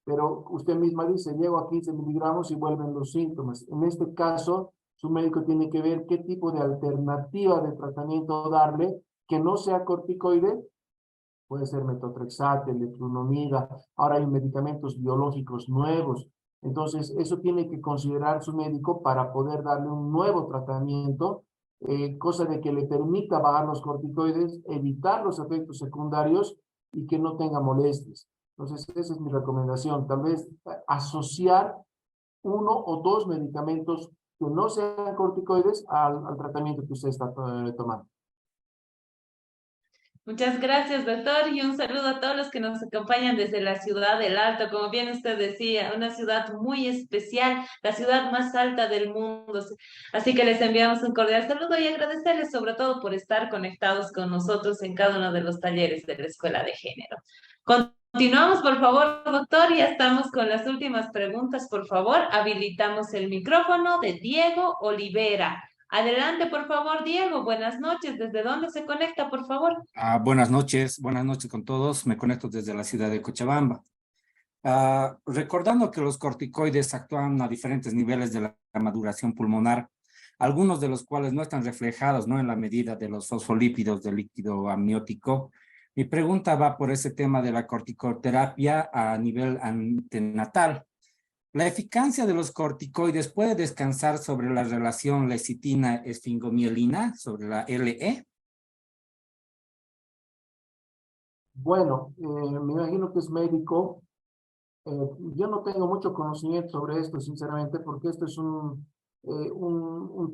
pero usted misma dice, llego a 15 miligramos y vuelven los síntomas. En este caso, su médico tiene que ver qué tipo de alternativa de tratamiento darle que no sea corticoide. Puede ser metotrexate, leflunomida. Ahora hay medicamentos biológicos nuevos. Entonces, eso tiene que considerar su médico para poder darle un nuevo tratamiento, cosa de que le permita bajar los corticoides, evitar los efectos secundarios y que no tenga molestias. Entonces, esa es mi recomendación. Tal vez asociar uno o dos medicamentos que no sean corticoides al tratamiento que usted está tomando. Muchas gracias, doctor, y un saludo a todos los que nos acompañan desde la ciudad del Alto. Como bien usted decía, una ciudad muy especial, la ciudad más alta del mundo. Así que les enviamos un cordial saludo y agradecerles sobre todo por estar conectados con nosotros en cada uno de los talleres de la Escuela de Género. Continuamos, por favor, doctor. Ya estamos con las últimas preguntas. Por favor, habilitamos el micrófono de Diego Olivera. Adelante, por favor, Diego. Buenas noches. ¿Desde dónde se conecta, por favor? Buenas noches con todos. Me conecto desde la ciudad de Cochabamba. Recordando que los corticoides actúan a diferentes niveles de la maduración pulmonar, algunos de los cuales no están reflejados, ¿no?, en la medida de los fosfolípidos del líquido amniótico. Mi pregunta va por ese tema de la corticoterapia a nivel antenatal. ¿La eficacia de los corticoides puede descansar sobre la relación lecitina-esfingomielina, sobre la LE? Bueno, me imagino que es médico. Yo no tengo mucho conocimiento sobre esto, sinceramente, porque esto es un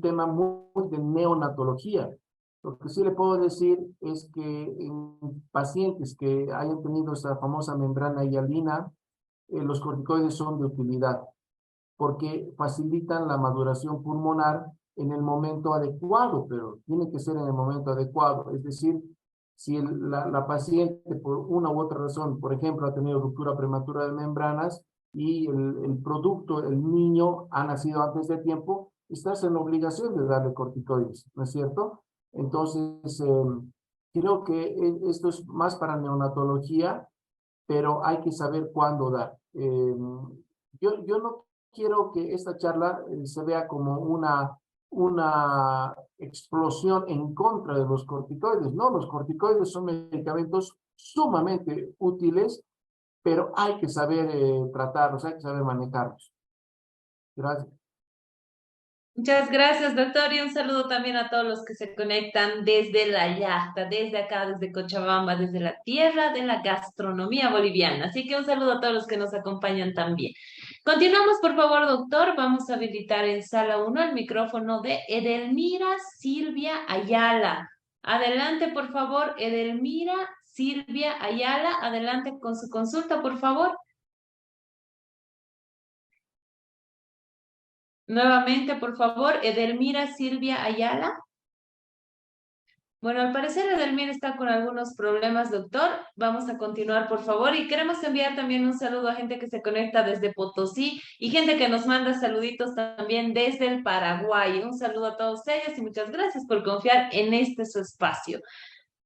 tema muy de neonatología. Lo que sí le puedo decir es que en pacientes que hayan tenido esa famosa membrana hialina, los corticoides son de utilidad porque facilitan la maduración pulmonar en el momento adecuado, pero tiene que ser en el momento adecuado. Es decir, si la paciente por una u otra razón, por ejemplo, ha tenido ruptura prematura de membranas y el producto, el niño, ha nacido antes de tiempo, estás en obligación de darle corticoides, ¿no es cierto? Entonces, creo que esto es más para neonatología, pero hay que saber cuándo dar. Yo no quiero que esta charla se vea como una explosión en contra de los corticoides. No, los corticoides son medicamentos sumamente útiles, pero hay que saber tratarlos, hay que saber manejarlos. Gracias. Muchas gracias, doctor, y un saludo también a todos los que se conectan desde la yacta, desde acá, desde Cochabamba, desde la tierra de la gastronomía boliviana. Así que un saludo a todos los que nos acompañan también. Continuamos, por favor, doctor. Vamos a habilitar en sala 1 el micrófono de Edelmira Silvia Ayala. Adelante, por favor, Edelmira Silvia Ayala. Adelante con su consulta, por favor. Nuevamente, por favor, Edelmira Silvia Ayala. Bueno, al parecer Edelmira está con algunos problemas, doctor. Vamos a continuar, por favor. Y queremos enviar también un saludo a gente que se conecta desde Potosí y gente que nos manda saluditos también desde el Paraguay. Un saludo a todos ellos y muchas gracias por confiar en este su espacio.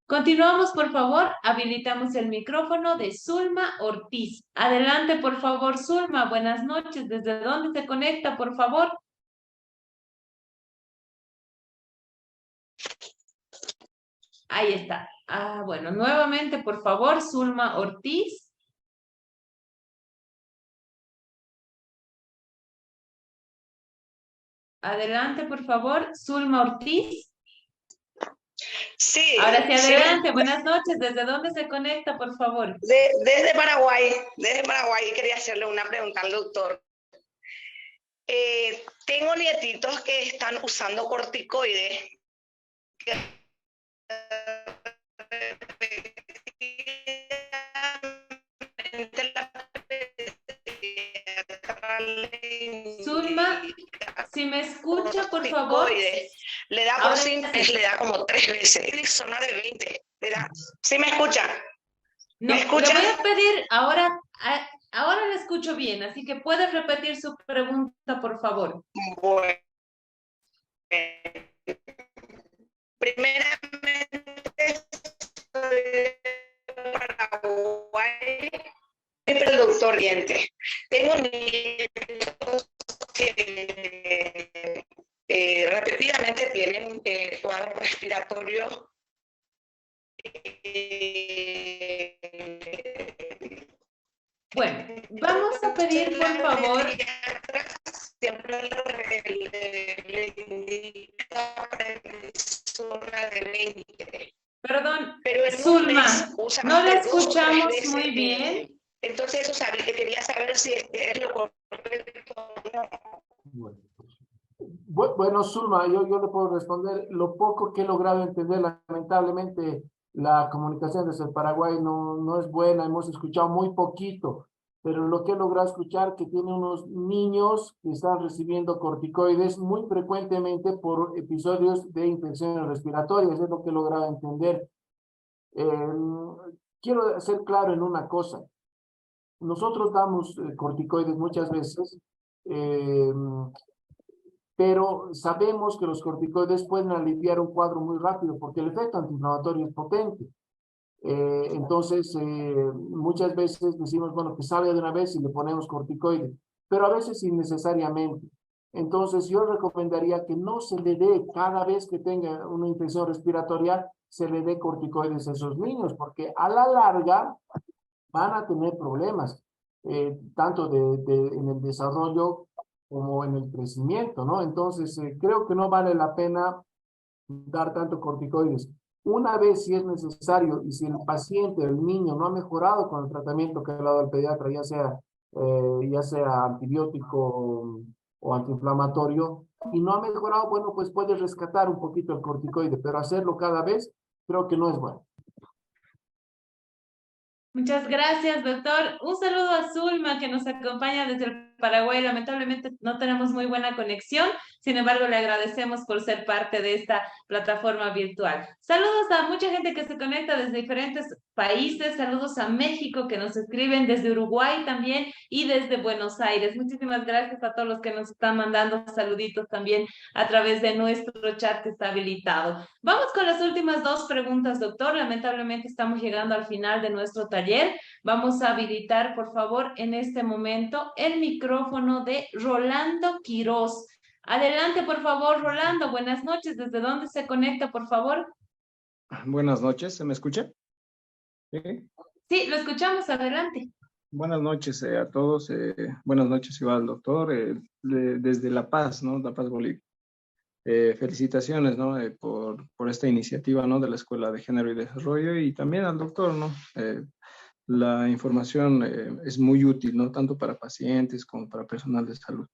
Continuamos, por favor. Habilitamos el micrófono de Zulma Ortiz. Adelante, por favor, Zulma. Buenas noches. ¿Desde dónde se conecta, por favor? Ahí está. Ah, bueno, nuevamente, por favor, Zulma Ortiz. Adelante, por favor, Zulma Ortiz. Sí. Ahora sí, adelante. Sí. Buenas noches. ¿Desde dónde se conecta, por favor? Desde Paraguay. Desde Paraguay quería hacerle una pregunta al doctor. Tengo nietitos que están usando corticoides. Zulma, si me escucha, por favor. Le da por 5 veces, le da como 3 veces. Zona de 20. ¿Sí me escucha? No, le voy a pedir, ahora le escucho bien, así que puede repetir su pregunta, por favor. Bueno. Primeramente, soy Paraguay, el doctor Diente. Tengo nietos que repetidamente tienen cuadro respiratorio. Bueno, vamos a pedir, por favor. Siempre le indica zona de 20. Perdón, pero Zulma, no la escuchamos muy bien. Entonces, eso quería saber si es lo correcto o no. Bueno, Zulma, yo le puedo responder. Lo poco que he logrado entender, lamentablemente, la comunicación desde el Paraguay no es buena, hemos escuchado muy poquito, pero lo que he logrado escuchar que tiene unos niños que están recibiendo corticoides muy frecuentemente por episodios de infecciones respiratorias, es lo que he logrado entender. Quiero ser claro en una cosa. Nosotros damos corticoides muchas veces, pero sabemos que los corticoides pueden aliviar un cuadro muy rápido porque el efecto antiinflamatorio es potente. Entonces, muchas veces decimos, bueno, que salga de una vez y le ponemos corticoides, pero a veces innecesariamente. Entonces, yo recomendaría que no se le dé cada vez que tenga una infección respiratoria, se le dé corticoides a esos niños, porque a la larga van a tener problemas, tanto en el desarrollo como en el crecimiento, ¿no? Entonces, creo que no vale la pena dar tanto corticoides. Una vez, si es necesario, y si el paciente, el niño, no ha mejorado con el tratamiento que le ha dado el pediatra, ya sea antibiótico o antiinflamatorio, y no ha mejorado, bueno, pues puede rescatar un poquito el corticoide, pero hacerlo cada vez creo que no es bueno. Muchas gracias, doctor. Un saludo a Zulma, que nos acompaña desde el Paraguay. Lamentablemente no tenemos muy buena conexión, sin embargo le agradecemos por ser parte de esta plataforma virtual. Saludos a mucha gente que se conecta desde diferentes países, saludos a México que nos escriben, desde Uruguay también y desde Buenos Aires. Muchísimas gracias a todos los que nos están mandando saluditos también a través de nuestro chat que está habilitado. Vamos con las últimas 2 preguntas, doctor. Lamentablemente estamos llegando al final de nuestro taller. Vamos a habilitar, por favor, en este momento el micrófono de Rolando Quiroz. Adelante, por favor, Rolando. Buenas noches. ¿Desde dónde se conecta, por favor? Buenas noches. ¿Se me escucha? Sí, lo escuchamos. Adelante. Buenas noches a todos. Buenas noches, igual, doctor. Desde La Paz, ¿no? La Paz, Bolivia. Felicitaciones, ¿no? Por esta iniciativa, ¿no? De la Escuela de Género y Desarrollo y también al doctor, ¿no? La información es muy útil, ¿no? Tanto para pacientes como para personal de salud.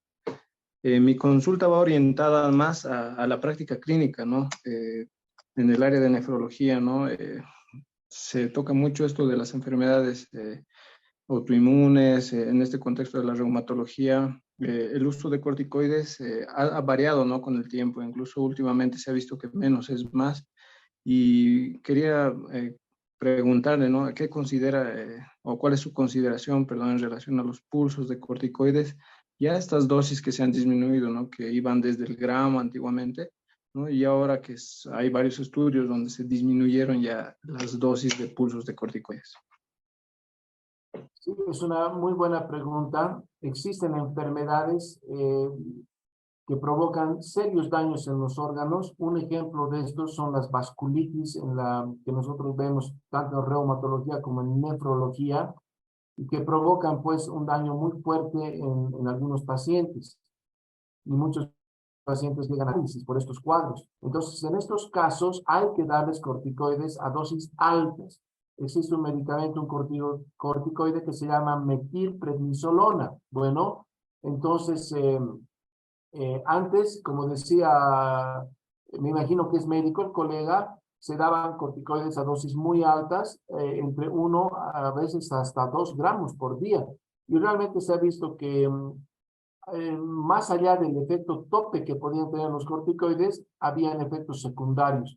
Mi consulta va orientada más a la práctica clínica, ¿no? En el área de nefrología, ¿no? Se toca mucho esto de las enfermedades autoinmunes, en este contexto de la reumatología. El uso de corticoides ha variado, ¿no? Con el tiempo, incluso últimamente se ha visto que menos es más. Y quería preguntarle, ¿no? ¿Qué considera o cuál es su consideración, perdón, en relación a los pulsos de corticoides? Ya estas dosis que se han disminuido, ¿no? Que iban desde el gramo antiguamente, ¿no? Y ahora que hay varios estudios donde se disminuyeron ya las dosis de pulsos de corticoides. Sí, es una muy buena pregunta. Existen enfermedades que provocan serios daños en los órganos. Un ejemplo de estos son las vasculitis, que nosotros vemos tanto en reumatología como en nefrología, y que provocan pues un daño muy fuerte en algunos pacientes. Y muchos pacientes llegan a crisis por estos cuadros. Entonces, en estos casos hay que darles corticoides a dosis altas. Existe un medicamento, un corticoide que se llama metilprednisolona. Bueno, entonces, antes, como decía, me imagino que es médico el colega, se daban corticoides a dosis muy altas, entre 1 a veces hasta 2 gramos por día. Y realmente se ha visto que más allá del efecto tope que podían tener los corticoides, habían efectos secundarios.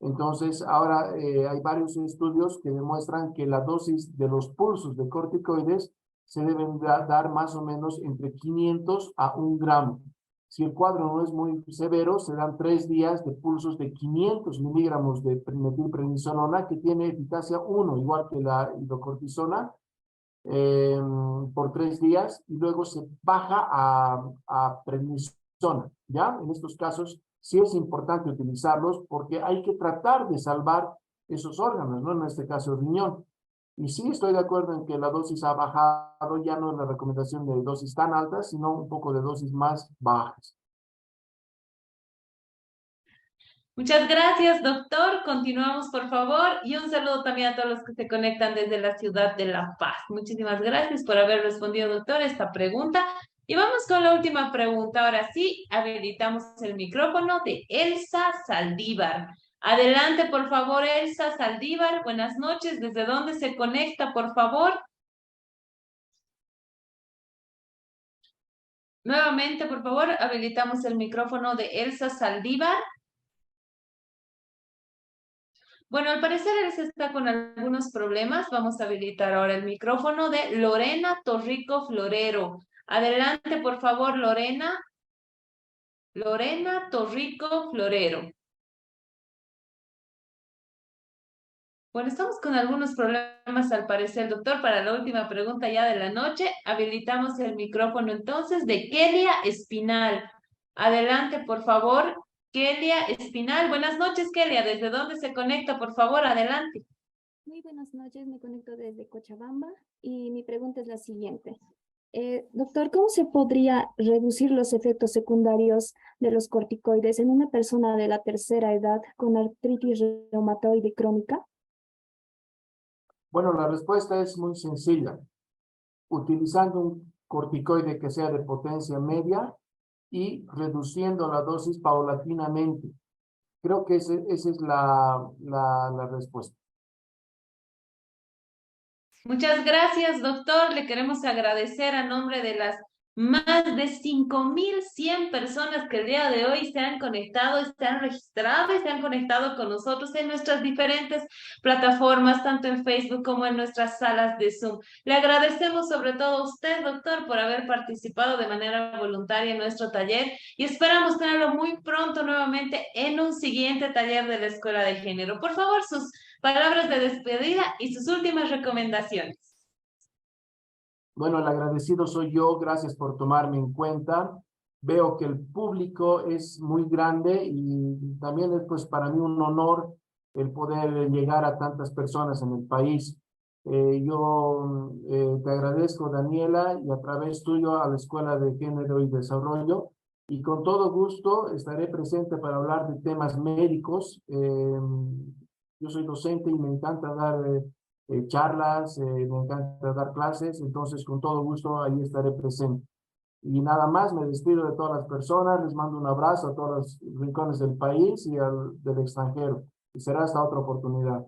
Entonces, ahora hay varios estudios que demuestran que la dosis de los pulsos de corticoides se deben dar más o menos entre 500 a 1 gramo. Si el cuadro no es muy severo, se dan 3 días de pulsos de 500 miligramos de metilprednisolona, que tiene eficacia 1, igual que la hidrocortisona, por 3 días, y luego se baja a prednisona, ¿ya? En estos casos sí es importante utilizarlos porque hay que tratar de salvar esos órganos, ¿no? En este caso el riñón. Y sí estoy de acuerdo en que la dosis ha bajado, ya no es la recomendación de dosis tan altas, sino un poco de dosis más bajas. Muchas gracias, doctor. Continuamos, por favor. Y un saludo también a todos los que se conectan desde la ciudad de La Paz. Muchísimas gracias por haber respondido, doctor, esta pregunta. Y vamos con la última pregunta. Ahora sí, habilitamos el micrófono de Elsa Saldívar. Adelante, por favor, Elsa Saldívar. Buenas noches. ¿Desde dónde se conecta, por favor? Nuevamente, por favor, habilitamos el micrófono de Elsa Saldívar. Bueno, al parecer él se está con algunos problemas. Vamos a habilitar ahora el micrófono de Lorena Torrico Florero. Adelante, por favor, Lorena. Lorena Torrico Florero. Bueno, estamos con algunos problemas al parecer, doctor. Para la última pregunta ya de la noche, habilitamos el micrófono entonces de Kelia Espinal. Adelante, por favor, Kelia Espinal. Buenas noches, Kelia. ¿Desde dónde se conecta? Por favor, adelante. Muy buenas noches, me conecto desde Cochabamba y mi pregunta es la siguiente. Doctor, ¿cómo se podría reducir los efectos secundarios de los corticoides en una persona de la tercera edad con artritis reumatoide crónica? Bueno, la respuesta es muy sencilla. Utilizando un corticoide que sea de potencia media y reduciendo la dosis paulatinamente. Creo que esa es la respuesta. Muchas gracias, doctor. Le queremos agradecer a nombre de las más de 5.100 personas que el día de hoy se han conectado, se han registrado y se han conectado con nosotros en nuestras diferentes plataformas, tanto en Facebook como en nuestras salas de Zoom. Le agradecemos sobre todo a usted, doctor, por haber participado de manera voluntaria en nuestro taller y esperamos tenerlo muy pronto nuevamente en un siguiente taller de la Escuela de Género. Por favor, sus palabras de despedida y sus últimas recomendaciones. Bueno, el agradecido soy yo, gracias por tomarme en cuenta. Veo que el público es muy grande y también es pues para mí un honor el poder llegar a tantas personas en el país. Yo te agradezco, Daniela, y a través tuyo a la Escuela de Género y Desarrollo, y con todo gusto estaré presente para hablar de temas médicos. Yo soy docente y me encanta dar charlas, me encanta dar clases, entonces con todo gusto ahí estaré presente. Y nada más, me despido de todas las personas, les mando un abrazo a todos los rincones del país y del extranjero. Y será hasta otra oportunidad.